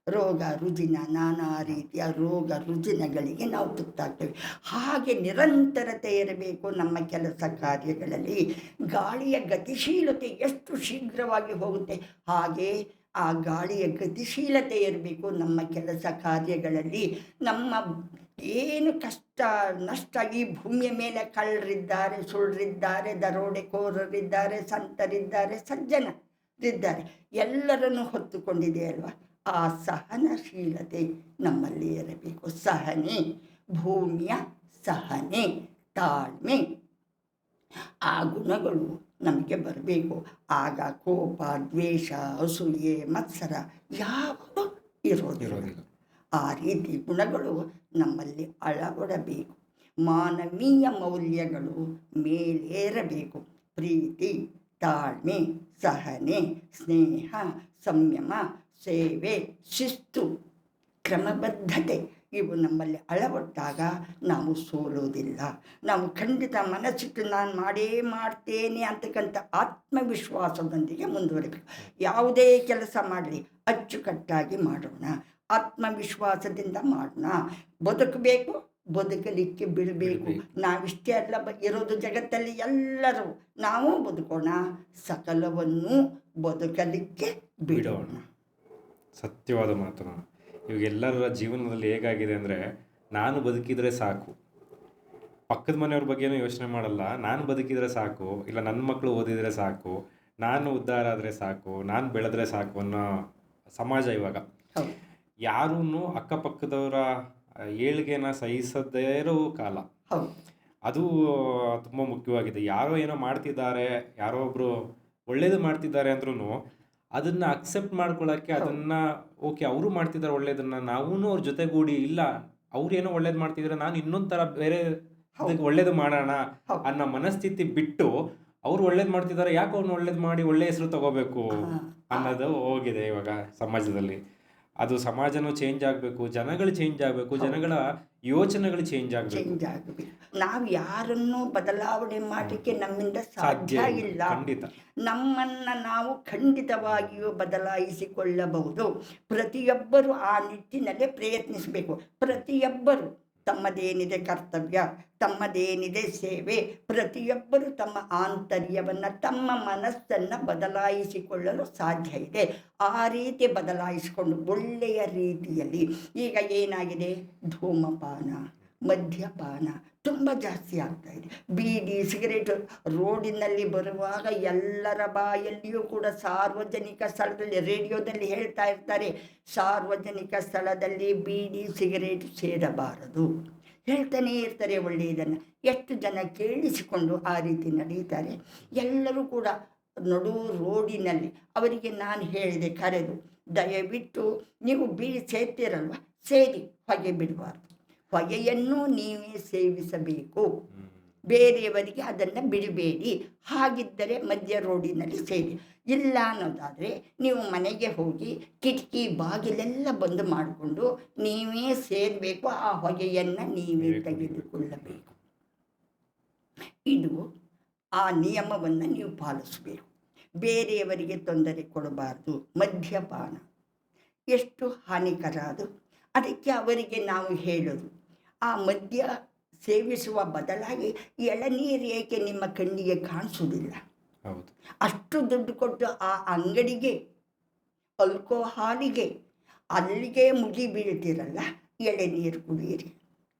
ರೋಗ ರುಜಿನ, ನಾನಾ ರೀತಿಯ ರೋಗ ರುಜಿನಗಳಿಗೆ ನಾವು ತುತ್ತಾಗ್ತೇವೆ. ಹಾಗೆ ನಿರಂತರತೆ ಇರಬೇಕು ನಮ್ಮ ಕೆಲಸ ಕಾರ್ಯಗಳಲ್ಲಿ. ಗಾಳಿಯ ಗತಿಶೀಲತೆ ಎಷ್ಟು ಶೀಘ್ರವಾಗಿ ಹೋಗುತ್ತೆ, ಹಾಗೆ ಆ ಗಾಳಿಯ ಗತಿಶೀಲತೆ ಇರಬೇಕು ನಮ್ಮ ಕೆಲಸ ಕಾರ್ಯಗಳಲ್ಲಿ. ನಮ್ಮ ಏನು ಕಷ್ಟ ನಷ್ಟ, ಈ ಭೂಮಿಯ ಮೇಲೆ ಕಳ್ಳರಿದ್ದಾರೆ, ಸುಳ್ಳರಿದ್ದಾರೆ, ದರೋಡೆಕೋರರಿದ್ದಾರೆ, ಸಂತರಿದ್ದಾರೆ, ಸಜ್ಜನರಿದ್ದಾರೆ, ಎಲ್ಲರನ್ನು ಹೊತ್ತುಕೊಂಡಿದೆ ಅಲ್ವಾ? ಆ ಸಹನಶೀಲತೆ ನಮ್ಮಲ್ಲಿ ಇರಬೇಕು. ಸಹನೆ, ಭೂಮಿಯ ಸಹನೆ, ತಾಳ್ಮೆ, ಆ ಗುಣಗಳು ನಮಗೆ ಬರಬೇಕು. ಆಗ ಕೋಪ, ದ್ವೇಷ, ಅಸೂಯೆ, ಮತ್ಸರ ಯಾವುದು ಇರೋದಿಲ್ಲ. ಆ ರೀತಿ ಗುಣಗಳು ನಮ್ಮಲ್ಲಿ ಅಳವಡಬೇಕು. ಮಾನವೀಯ ಮೌಲ್ಯಗಳು ಮೇಲೇರಬೇಕು. ಪ್ರೀತಿ, ತಾಳ್ಮೆ, ಸಹನೆ, ಸ್ನೇಹ, ಸಂಯಮ, ಸೇವೆ, ಶಿಸ್ತು, ಕ್ರಮಬದ್ಧತೆ ಇವು ನಮ್ಮಲ್ಲಿ ಅಳವಟ್ಟಾಗ ನಾವು ಸೋಲೋದಿಲ್ಲ. ನಾವು ಖಂಡಿತ ಮನಸ್ಸಿಟ್ಟು ನಾನು ಮಾಡೇ ಮಾಡ್ತೇನೆ ಅಂತಕ್ಕಂಥ ಆತ್ಮವಿಶ್ವಾಸದೊಂದಿಗೆ ಮುಂದುವರಿಬೇಕು. ಯಾವುದೇ ಕೆಲಸ ಮಾಡಲಿ ಅಚ್ಚುಕಟ್ಟಾಗಿ ಮಾಡೋಣ, ಆತ್ಮವಿಶ್ವಾಸದಿಂದ ಮಾಡೋಣ. ಬದುಕಬೇಕು, ಬದುಕಲಿಕ್ಕೆ ಬಿಡಬೇಕು. ನಾವಿಷ್ಟೇ ಅಲ್ಲ ಇರೋದು ಜಗತ್ತಲ್ಲಿ, ಎಲ್ಲರೂ ನಾವು ಬದುಕೋಣ, ಸಕಲವನ್ನು ಬದುಕಲಿಕ್ಕೆ ಬಿಡೋಣ. ಸತ್ಯವಾದ ಮಾತು. ಇವಾಗ ಎಲ್ಲರ ಜೀವನದಲ್ಲಿ ಹೇಗಾಗಿದೆ ಅಂದರೆ, ನಾನು ಬದುಕಿದರೆ ಸಾಕು, ಪಕ್ಕದ ಮನೆಯವ್ರ ಬಗ್ಗೆನೂ ಯೋಚನೆ ಮಾಡಲ್ಲ. ನಾನು ಬದುಕಿದರೆ ಸಾಕು, ಇಲ್ಲ ನನ್ನ ಮಕ್ಕಳು ಓದಿದರೆ ಸಾಕು, ನಾನು ಉದ್ಧಾರ ಆದರೆ ಸಾಕು, ನಾನು ಬೆಳೆದ್ರೆ ಸಾಕು ಅನ್ನೋ ಸಮಾಜ ಇವಾಗ. ಯಾರೂ ಅಕ್ಕಪಕ್ಕದವರ ಏಳಿಗೆನ ಸಹಿಸದೇ ಇರೋ ಕಾಲ ಅದು ತುಂಬ ಮುಖ್ಯವಾಗಿದೆ. ಯಾರೋ ಏನೋ ಮಾಡ್ತಿದ್ದಾರೆ, ಯಾರೋ ಒಬ್ಬರು ಒಳ್ಳೇದು ಮಾಡ್ತಿದ್ದಾರೆ ಅಂದ್ರೂ ಅದನ್ನ ಅಕ್ಸೆಪ್ಟ್ ಮಾಡ್ಕೊಳ್ಳೋಕ್ಕೆ, ಅದನ್ನ ಓಕೆ ಅವರು ಮಾಡ್ತಿದ್ದಾರೆ ಒಳ್ಳೇದನ್ನ, ನಾವೂ ಅವ್ರ ಜೊತೆಗೂಡಿ ಇಲ್ಲ ಅವ್ರೇನೋ ಒಳ್ಳೇದು ಮಾಡ್ತಿದ್ದಾರೆ, ನಾನು ಇನ್ನೊಂದು ಥರ ಬೇರೆ ಒಳ್ಳೇದು ಮಾಡೋಣ ಅನ್ನೋ ಮನಸ್ಥಿತಿ ಬಿಟ್ಟು, ಅವ್ರು ಒಳ್ಳೇದು ಮಾಡ್ತಿದ್ದಾರೆ ಯಾಕೆ ಅವ್ರನ್ನ ಒಳ್ಳೇದು ಮಾಡಿ ಒಳ್ಳೆ ಹೆಸರು ತಗೋಬೇಕು ಅನ್ನೋದು ಹೋಗಿದೆ ಇವಾಗ ಸಮಾಜದಲ್ಲಿ. ಅದು ಸಮಾಜನೂ ಚೇಂಜ್ ಆಗಬೇಕು, ಜನಗಳು ಚೇಂಜ್ ಆಗಬೇಕು, ಜನಗಳ ಯೋಚನೆಗಳು ಚೇಂಜ್ ಆಗಬೇಕು. ನಾವು ಯಾರನ್ನು ಬದಲಾವಣೆ ಮಾಡಲಿಕ್ಕೆ ನಮ್ಮಿಂದ ಸಾಧ್ಯ ಇಲ್ಲ. ನಮ್ಮನ್ನು ನಾವು ಖಂಡಿತವಾಗಿಯೂ ಬದಲಾಯಿಸಿಕೊಳ್ಳಬಹುದು. ಪ್ರತಿಯೊಬ್ಬರು ಆ ನಿಟ್ಟಿನಲ್ಲಿ ಪ್ರಯತ್ನಿಸಬೇಕು. ಪ್ರತಿಯೊಬ್ಬರು ತಮ್ಮದೇನಿದೆ ಕರ್ತವ್ಯ, ತಮ್ಮದೇನಿದೆ ಸೇವೆ, ಪ್ರತಿಯೊಬ್ಬರು ತಮ್ಮ ಆಂತರ್ಯವನ್ನು, ತಮ್ಮ ಮನಸ್ಸನ್ನು ಬದಲಾಯಿಸಿಕೊಳ್ಳಲು ಸಾಧ್ಯ ಇದೆ. ಆ ರೀತಿ ಬದಲಾಯಿಸಿಕೊಂಡು ಒಳ್ಳೆಯ ರೀತಿಯಲ್ಲಿ, ಈಗ ಏನಾಗಿದೆ, ಧೂಮಪಾನ, ಮದ್ಯಪಾನ ತುಂಬ ಜಾಸ್ತಿ ಆಗ್ತಾ ಇದೆ. ಬೀಡಿ, ಸಿಗರೇಟು ರೋಡಿನಲ್ಲಿ ಬರುವಾಗ ಎಲ್ಲರ ಬಾಯಲ್ಲಿಯೂ ಕೂಡ ಸಾರ್ವಜನಿಕ ಸ್ಥಳದಲ್ಲಿ, ರೇಡಿಯೋದಲ್ಲಿ ಹೇಳ್ತಾ ಇರ್ತಾರೆ, ಸಾರ್ವಜನಿಕ ಸ್ಥಳದಲ್ಲಿ ಬೀಡಿ ಸಿಗರೇಟ್ ಸೇರಬಾರದು ಹೇಳ್ತಾನೇ ಇರ್ತಾರೆ ಒಳ್ಳೆಯದನ್ನು. ಎಷ್ಟು ಜನ ಕೇಳಿಸಿಕೊಂಡು ಆ ರೀತಿ ನಡೀತಾರೆ. ಎಲ್ಲರೂ ಕೂಡ ನಡು ರೋಡಿನಲ್ಲಿ ಅವರಿಗೆ ನಾನು ಹೇಳಿದೆ, ಕರೆದು, ದಯವಿಟ್ಟು ನೀವು ಬೀಡಿ ಸೇರ್ತೀರಲ್ವ, ಸೇರಿ, ಹೊಗೆ ಬಿಡಬಾರ್ದು. ಹೊಗೆಯನ್ನು ನೀವೇ ಸೇವಿಸಬೇಕು, ಬೇರೆಯವರಿಗೆ ಅದನ್ನು ಬಿಡಬೇಡಿ. ಹಾಗಿದ್ದರೆ ಮಧ್ಯ ರೋಡಿನಲ್ಲಿ ಸೇರಿ. ಇಲ್ಲ ಅನ್ನೋದಾದರೆ ನೀವು ಮನೆಗೆ ಹೋಗಿ ಕಿಟಕಿ ಬಾಗಿಲೆಲ್ಲ ಬಂದು ಮಾಡಿಕೊಂಡು ನೀವೇ ಸೇರಬೇಕು, ಆ ಹೊಗೆಯನ್ನು ನೀವೇ ತೆಗೆದುಕೊಳ್ಳಬೇಕು. ಇದು ಆ ನಿಯಮವನ್ನು ನೀವು ಪಾಲಿಸಬೇಕು. ಬೇರೆಯವರಿಗೆ ತೊಂದರೆ ಕೊಡಬಾರ್ದು. ಮದ್ಯಪಾನ ಎಷ್ಟು ಹಾನಿಕರ ಅದು. ಅದಕ್ಕೆ ಅವರಿಗೆ ನಾವು ಹೇಳೋದು, ಆ ಮದ್ಯ ಸೇವಿಸುವ ಬದಲಾಗಿ ಎಳನೀರು ಏಕೆ ನಿಮ್ಮ ಕಣ್ಣಿಗೆ ಕಾಣಿಸೋದಿಲ್ಲ? ಹೌದು, ಅಷ್ಟು ದುಡ್ಡು ಕೊಟ್ಟು ಆ ಅಂಗಡಿಗೆ, ಆಲ್ಕೋಹಾಲಿಗೆ, ಅಲ್ಲಿಗೆ ಮುಗಿ ಬೀಳ್ತಿರಲ್ಲ, ಎಳೆನೀರು ಕುಡಿಯಿರಿ.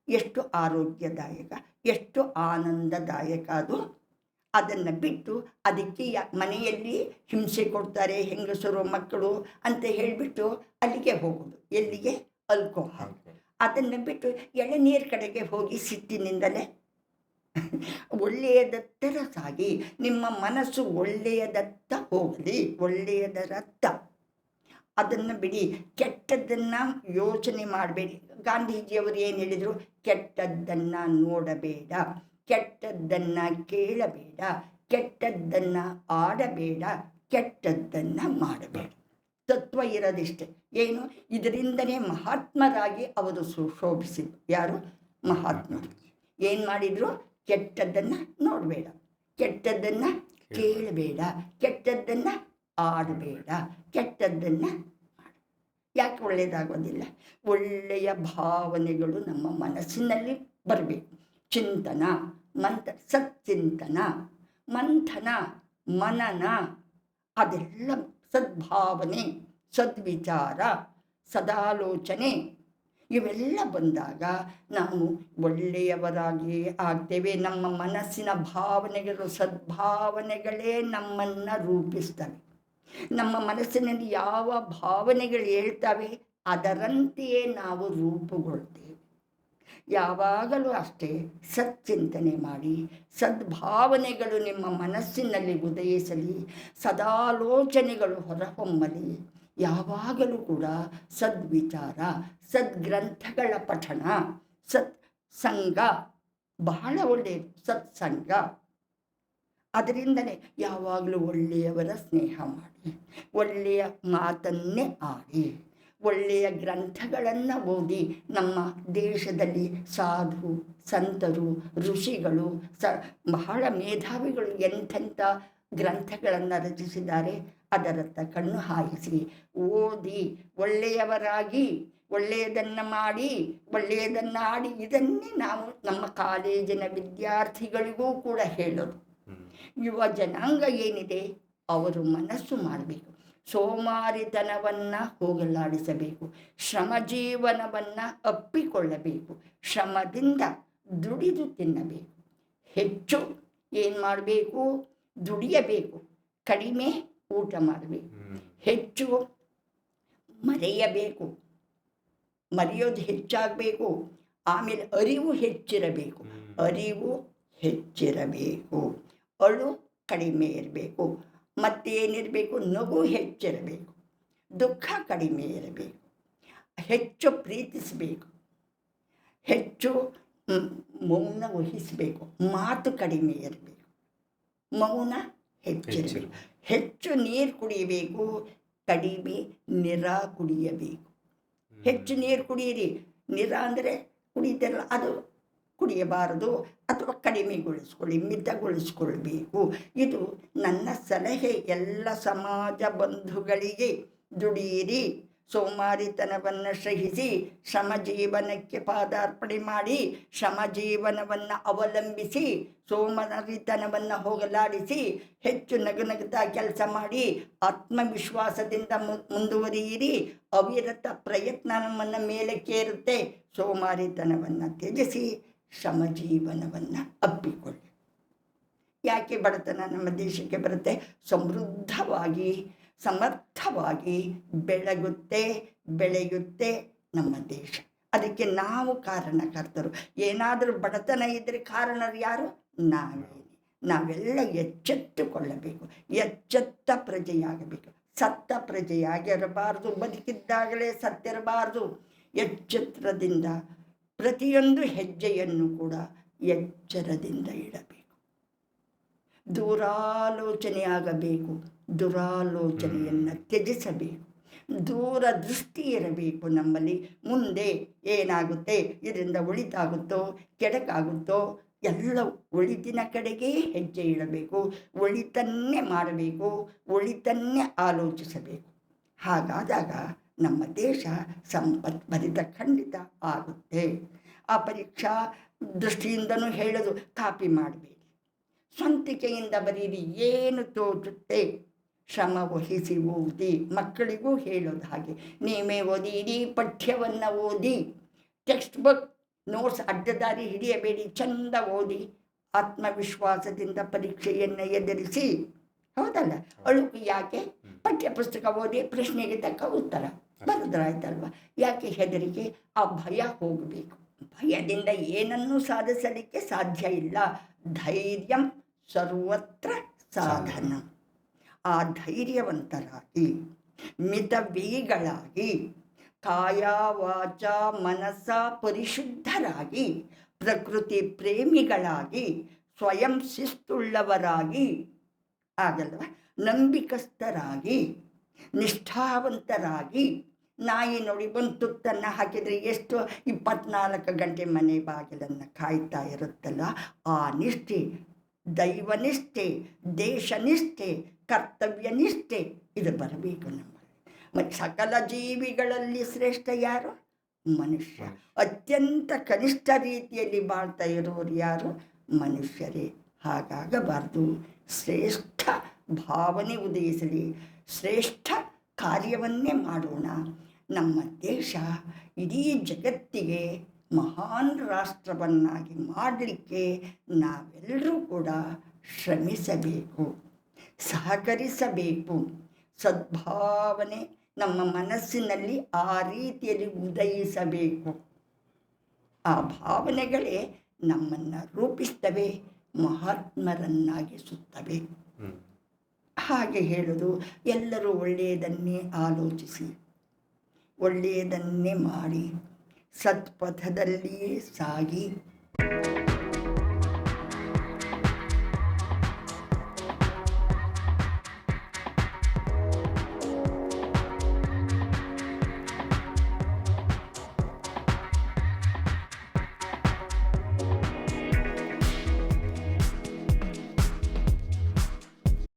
ಎಷ್ಟು ಆರೋಗ್ಯದಾಯಕ, ಎಷ್ಟು ಆನಂದದಾಯಕ ಅದು. ಅದನ್ನು ಬಿಟ್ಟು ಅದಕ್ಕೆ ಮನೆಯಲ್ಲಿ ಹಿಂಸೆ ಕೊಡ್ತಾರೆ ಹೆಂಗಸರು ಮಕ್ಕಳು ಅಂತ ಹೇಳಿಬಿಟ್ಟು ಅಲ್ಲಿಗೆ ಹೋಗೋದು. ಎಲ್ಲಿಗೆ? ಆಲ್ಕೋಹಾಲ್. ಅದನ್ನು ಬಿಟ್ಟು ಎಳೆನೀರು ಕಡೆಗೆ ಹೋಗಿ ಸಿಟ್ಟಿನಿಂದಲೇ ಒಳ್ಳೆಯದತ್ತರ ಸಾಗಿ, ನಿಮ್ಮ ಮನಸ್ಸು ಒಳ್ಳೆಯದತ್ತ ಹೋಗಲಿ, ಒಳ್ಳೆಯದರತ್ತ. ಅದನ್ನು ಬಿಡಿ, ಕೆಟ್ಟದ್ದನ್ನು ಯೋಚನೆ ಮಾಡಬೇಡಿ. ಗಾಂಧೀಜಿಯವರು ಏನು ಹೇಳಿದರು? ಕೆಟ್ಟದ್ದನ್ನು ನೋಡಬೇಡ, ಕೆಟ್ಟದ್ದನ್ನು ಕೇಳಬೇಡ, ಕೆಟ್ಟದ್ದನ್ನು ಆಡಬೇಡ, ಕೆಟ್ಟದ್ದನ್ನು ಮಾಡಬೇಡ. ತತ್ವ ಇರೋದಿಷ್ಟೆ. ಏನು? ಇದರಿಂದನೇ ಮಹಾತ್ಮರಾಗಿ ಅವರು ಸುಶೋಭಿಸಿದರು. ಯಾರು? ಮಹಾತ್ಮರು. ಏನು ಮಾಡಿದರು? ಕೆಟ್ಟದ್ದನ್ನು ನೋಡಬೇಡ, ಕೆಟ್ಟದ್ದನ್ನು ಕೇಳಬೇಡ, ಕೆಟ್ಟದ್ದನ್ನು ಆಡಬೇಡ, ಕೆಟ್ಟದ್ದನ್ನು ಯಾಕೆ ಒಳ್ಳೆಯದಾಗೋದಿಲ್ಲ? ಒಳ್ಳೆಯ ಭಾವನೆಗಳು ನಮ್ಮ ಮನಸ್ಸಿನಲ್ಲಿ ಬರಬೇಕು. ಚಿಂತನ, ಸಚ್ಚಿಂತನ, ಮಂಥನ, ಮನನ, ಅದೆಲ್ಲ ಸದ್ಭಾವನೆ, ಸದ್ವಿಚಾರ, ಸದಾಲೋಚನೆ, ಇವೆಲ್ಲ ಬಂದಾಗ ನಾವು ಒಳ್ಳೆಯವರಾಗಿ ಆಗ್ತೇವೆ. ನಮ್ಮ ಮನಸ್ಸಿನ ಭಾವನೆಗಳು, ಸದ್ಭಾವನೆಗಳೇ ನಮ್ಮನ್ನು ರೂಪಿಸ್ತವೆ. ನಮ್ಮ ಮನಸ್ಸಿನಲ್ಲಿ ಯಾವ ಭಾವನೆಗಳು ಹೇಳ್ತವೆ ಅದರಂತೆಯೇ ನಾವು ರೂಪುಗೊಳ್ತೇವೆ. ಯಾವಾಗಲೂ ಅಷ್ಟೇ ಸಚ್ಚಿಂತನೆ ಮಾಡಿ, ಸದ್ಭಾವನೆಗಳು ನಿಮ್ಮ ಮನಸ್ಸಿನಲ್ಲಿ ಉದಯಿಸಲಿ, ಸದಾಲೋಚನೆಗಳು ಹೊರಹೊಮ್ಮಲಿ. ಯಾವಾಗಲೂ ಕೂಡ ಸದ್ವಿಚಾರ, ಸದ್ಗ್ರಂಥಗಳ ಪಠಣ, ಸತ್ಸಂಗ ಬಹಳ ಒಳ್ಳೆಯದು. ಸತ್ಸಂಗ, ಅದರಿಂದಲೇ ಯಾವಾಗಲೂ ಒಳ್ಳೆಯವರ ಸ್ನೇಹ ಮಾಡಿ, ಒಳ್ಳೆಯ ಮಾತನ್ನೇ ಆಡಿ, ಒಳ್ಳೆಯ ಗ್ರಂಥಗಳನ್ನು ಓದಿ. ನಮ್ಮ ದೇಶದಲ್ಲಿ ಸಾಧು ಸಂತರು, ಋಷಿಗಳು, ಬಹಳ ಮೇಧಾವಿಗಳು ಎಂಥೆಂಥ ಗ್ರಂಥಗಳನ್ನು ರಚಿಸಿದ್ದಾರೆ. ಅದರತ್ತ ಕಣ್ಣು ಹಾಯಿಸಿ ಓದಿ, ಒಳ್ಳೆಯವರಾಗಿ, ಒಳ್ಳೆಯದನ್ನು ಮಾಡಿ, ಒಳ್ಳೆಯದನ್ನು ಆಡಿ. ಇದನ್ನೇ ನಾವು ನಮ್ಮ ಕಾಲೇಜಿನ ವಿದ್ಯಾರ್ಥಿಗಳಿಗೂ ಕೂಡ ಹೇಳೋದು. ಯುವ ಜನಾಂಗ ಏನಿದೆ, ಅವರು ಮನಸ್ಸು ಮಾಡಬೇಕು. ಸೋಮಾರಿತನವನ್ನು ಹೋಗಲಾಡಿಸಬೇಕು. ಶ್ರಮ ಜೀವನವನ್ನು ಅಪ್ಪಿಕೊಳ್ಳಬೇಕು. ಶ್ರಮದಿಂದ ದುಡಿದು ತಿನ್ನಬೇಕು. ಹೆಚ್ಚು ಏನು ಮಾಡಬೇಕು? ದುಡಿಯಬೇಕು. ಕಡಿಮೆ ಊಟ ಮಾಡಬೇಕು. ಹೆಚ್ಚು ಮರೆಯಬೇಕು, ಮರೆಯೋದು ಹೆಚ್ಚಾಗಬೇಕು. ಆಮೇಲೆ ಅರಿವು ಹೆಚ್ಚಿರಬೇಕು. ಅರಿವು ಹೆಚ್ಚಿರಬೇಕು. ಅಳು ಕಡಿಮೆ ಇರಬೇಕು. ಮತ್ತೇನಿರಬೇಕು, ನಗು ಹೆಚ್ಚಿರಬೇಕು, ದುಃಖ ಕಡಿಮೆ ಇರಬೇಕು, ಹೆಚ್ಚು ಪ್ರೀತಿಸಬೇಕು, ಹೆಚ್ಚು ಮೌನ ವಹಿಸಬೇಕು, ಮಾತು ಕಡಿಮೆ ಇರಬೇಕು, ಮೌನ ಹೆಚ್ಚಿರಬೇಕು, ಹೆಚ್ಚು ನೀರು ಕುಡಿಯಬೇಕು, ಕಡಿಮೆ ನೀರ ಕುಡಿಯಬೇಕು. ಹೆಚ್ಚು ನೀರು ಕುಡಿಯಿರಿ, ನೀರ ಅಂದರೆ ಕುಡಿತಾರಲ್ಲ ಅದು ಕುಡಿಯಬಾರದು, ಅಥವಾ ಕಡಿಮೆಗೊಳಿಸ್ಕೊಳ್ಳಿ, ಮಿತಗೊಳಿಸ್ಕೊಳ್ಬೇಕು. ಇದು ನನ್ನ ಸಲಹೆ ಎಲ್ಲ ಸಮಾಜ ಬಂಧುಗಳಿಗೆ. ದುಡಿಯಿರಿ, ಸೋಮಾರಿತನವನ್ನು ಸಹಿಸಿ ಶ್ರಮಜೀವನಕ್ಕೆ ಪಾದಾರ್ಪಣೆ ಮಾಡಿ, ಶ್ರಮಜೀವನವನ್ನು ಅವಲಂಬಿಸಿ ಸೋಮಾರಿತನವನ್ನು ಹೋಗಲಾಡಿಸಿ, ಹೆಚ್ಚು ನಗುನಗುತ್ತಾ ಕೆಲಸ ಮಾಡಿ ಆತ್ಮವಿಶ್ವಾಸದಿಂದ ಮುಂದುವರಿಯಿರಿ. ಅವಿರತ ಪ್ರಯತ್ನ ನಮ್ಮನ್ನು ಮೇಲಕ್ಕೇರುತ್ತೆ. ಸೋಮಾರಿತನವನ್ನು ತ್ಯಜಿಸಿ ಶ್ರಮಜೀವನವನ್ನು ಅಪ್ಪಿಕೊಳ್ಳಿ. ಯಾಕೆ ಬಡತನ ನಮ್ಮ ದೇಶಕ್ಕೆ ಬರುತ್ತೆ? ಸಮೃದ್ಧವಾಗಿ ಸಮರ್ಥವಾಗಿ ಬೆಳೆಯುತ್ತೆ ನಮ್ಮ ದೇಶ. ಅದಕ್ಕೆ ನಾವು ಕಾರಣಕರ್ತರು. ಏನಾದರೂ ಬಡತನ ಇದ್ದರೆ ಕಾರಣರು ಯಾರು? ನಾವೆಲ್ಲ ಎಚ್ಚೆತ್ತುಕೊಳ್ಳಬೇಕು, ಎಚ್ಚೆತ್ತ ಪ್ರಜೆಯಾಗಬೇಕು. ಸತ್ತ ಪ್ರಜೆಯಾಗಿರಬಾರ್ದು, ಬದುಕಿದ್ದಾಗಲೇ ಸತ್ತಿರಬಾರ್ದು. ಎಚ್ಚೆತ್ತರದಿಂದ ಪ್ರತಿಯೊಂದು ಹೆಜ್ಜೆಯನ್ನು ಕೂಡ ಎಚ್ಚರದಿಂದ ಇಡಬೇಕು. ದೂರಾಲೋಚನೆ ಆಗಬೇಕು, ದುರಾಲೋಚನೆಯನ್ನು ತ್ಯಜಿಸಬೇಕು. ದೂರದೃಷ್ಟಿ ಇರಬೇಕು ನಮ್ಮಲ್ಲಿ. ಮುಂದೆ ಏನಾಗುತ್ತೆ, ಇದರಿಂದ ಒಳಿತಾಗುತ್ತೋ ಕೆಡಕಾಗುತ್ತೋ ಎಲ್ಲ ಒಳಿತಿನ ಕಡೆಗೇ ಹೆಜ್ಜೆ ಇಡಬೇಕು. ಒಳಿತನ್ನೇ ಮಾಡಬೇಕು, ಒಳಿತನ್ನೇ ಆಲೋಚಿಸಬೇಕು. ಹಾಗಾದಾಗ ನಮ್ಮ ದೇಶ ಸಂಪತ್ಭರಿತ ಖಂಡಿತ ಆಗುತ್ತೆ. ಆ ಪರೀಕ್ಷಾ ದೃಷ್ಟಿಯಿಂದನೂ ಹೇಳೋದು, ಕಾಪಿ ಮಾಡಬೇಡಿ, ಸ್ವಂತಿಕೆಯಿಂದ ಬರೀರಿ, ಏನು ತೋಚುತ್ತೆ ಶ್ರಮ ವಹಿಸಿ ಓದಿ. ಮಕ್ಕಳಿಗೂ ಹೇಳೋದು ಹಾಗೆ, ನೀವೇ ಓದಿ, ಇಡೀ ಪಠ್ಯವನ್ನು ಓದಿ, ಟೆಕ್ಸ್ಟ್ ಬುಕ್ ನೋಟ್ಸ್ ಅಡ್ಡದಾರಿ ಹಿಡಿಯಬೇಡಿ, ಚಂದ ಓದಿ, ಆತ್ಮವಿಶ್ವಾಸದಿಂದ ಪರೀಕ್ಷೆಯನ್ನು ಎದುರಿಸಿ. ಹೌದಲ್ಲ? ಅಳುಕು ಯಾಕೆ? ಪಠ್ಯ ಪುಸ್ತಕ ಓದಿ ಪ್ರಶ್ನೆಗೆ ತಕ್ಕ ಉತ್ತರ ಬರೆದ್ರಾಯ್ತಲ್ವ. ಯಾಕೆ ಹೆದರಿಕೆ? ಆ ಭಯ ಹೋಗಬೇಕು. ಭಯದಿಂದ ಏನನ್ನೂ ಸಾಧಿಸಲಿಕ್ಕೆ ಸಾಧ್ಯ ಇಲ್ಲ. ಧೈರ್ಯಂ ಸರ್ವತ್ರ ಸಾಧನ. ಆ ಧೈರ್ಯವಂತರಾಗಿ, ಮಿತವೇಗಿಗಳಾಗಿ, ಕಾಯ ವಾಚ ಮನಸ್ಸ ಪರಿಶುದ್ಧರಾಗಿ, ಪ್ರಕೃತಿ ಪ್ರೇಮಿಗಳಾಗಿ, ಸ್ವಯಂ ಶಿಸ್ತುಳ್ಳವರಾಗಿ, ಆಗಲ್ವ, ನಂಬಿಕಸ್ಥರಾಗಿ, ನಿಷ್ಠಾವಂತರಾಗಿ. ನಾಯಿ ನೋಡಿ ಒಂದು ತುತ್ತನ್ನು ಹಾಕಿದರೆ ಎಷ್ಟು 24 ಗಂಟೆ ಮನೆ ಬಾಗಿಲನ್ನು ಕಾಯ್ತಾ ಇರುತ್ತಲ್ಲ. ಆ ನಿಷ್ಠೆ, ದೈವನಿಷ್ಠೆ, ದೇಶನಿಷ್ಠೆ, ಕರ್ತವ್ಯನಿಷ್ಠೆ ಇದು ಬರಬೇಕು ನಮ್ಮಲ್ಲಿ. ಮತ್ತು ಸಕಲ ಜೀವಿಗಳಲ್ಲಿ ಶ್ರೇಷ್ಠ ಯಾರು? ಮನುಷ್ಯ. ಅತ್ಯಂತ ಕನಿಷ್ಠ ರೀತಿಯಲ್ಲಿ ಬಾಳ್ತಾ ಇರೋರು ಯಾರು? ಮನುಷ್ಯರೇ. ಹಾಗಾಗಬಾರ್ದು. ಶ್ರೇಷ್ಠ ಭಾವನೆ ಉದಯಿಸಲಿ, ಶ್ರೇಷ್ಠ ಕಾರ್ಯವನ್ನೇ ಮಾಡೋಣ. ನಮ್ಮ ದೇಶ ಇಡೀ ಜಗತ್ತಿಗೆ ಮಹಾನ್ ರಾಷ್ಟ್ರವನ್ನಾಗಿ ಮಾಡಲಿಕ್ಕೆ ನಾವೆಲ್ಲರೂ ಕೂಡ ಶ್ರಮಿಸಬೇಕು, ಸಹಕರಿಸಬೇಕು. ಸದ್ಭಾವನೆ ನಮ್ಮ ಮನಸ್ಸಿನಲ್ಲಿ ಆ ರೀತಿಯಲ್ಲಿ ಉದಯಿಸಬೇಕು. ಆ ಭಾವನೆಗಳೇ ನಮ್ಮನ್ನು ರೂಪಿಸ್ತವೆ, ಮಹಾತ್ಮರನ್ನಾಗಿಸುತ್ತವೆ. ಹಾಗೆ ಹೇಳೋದು, ಎಲ್ಲರೂ ಒಳ್ಳೆಯದನ್ನೇ ಆಲೋಚಿಸಿ, ಒಳ್ಳೆಯದನ್ನೇ ಮಾಡಿ, ಸತ್ಪಥದಲ್ಲಿಯೇ ಸಾಗಿ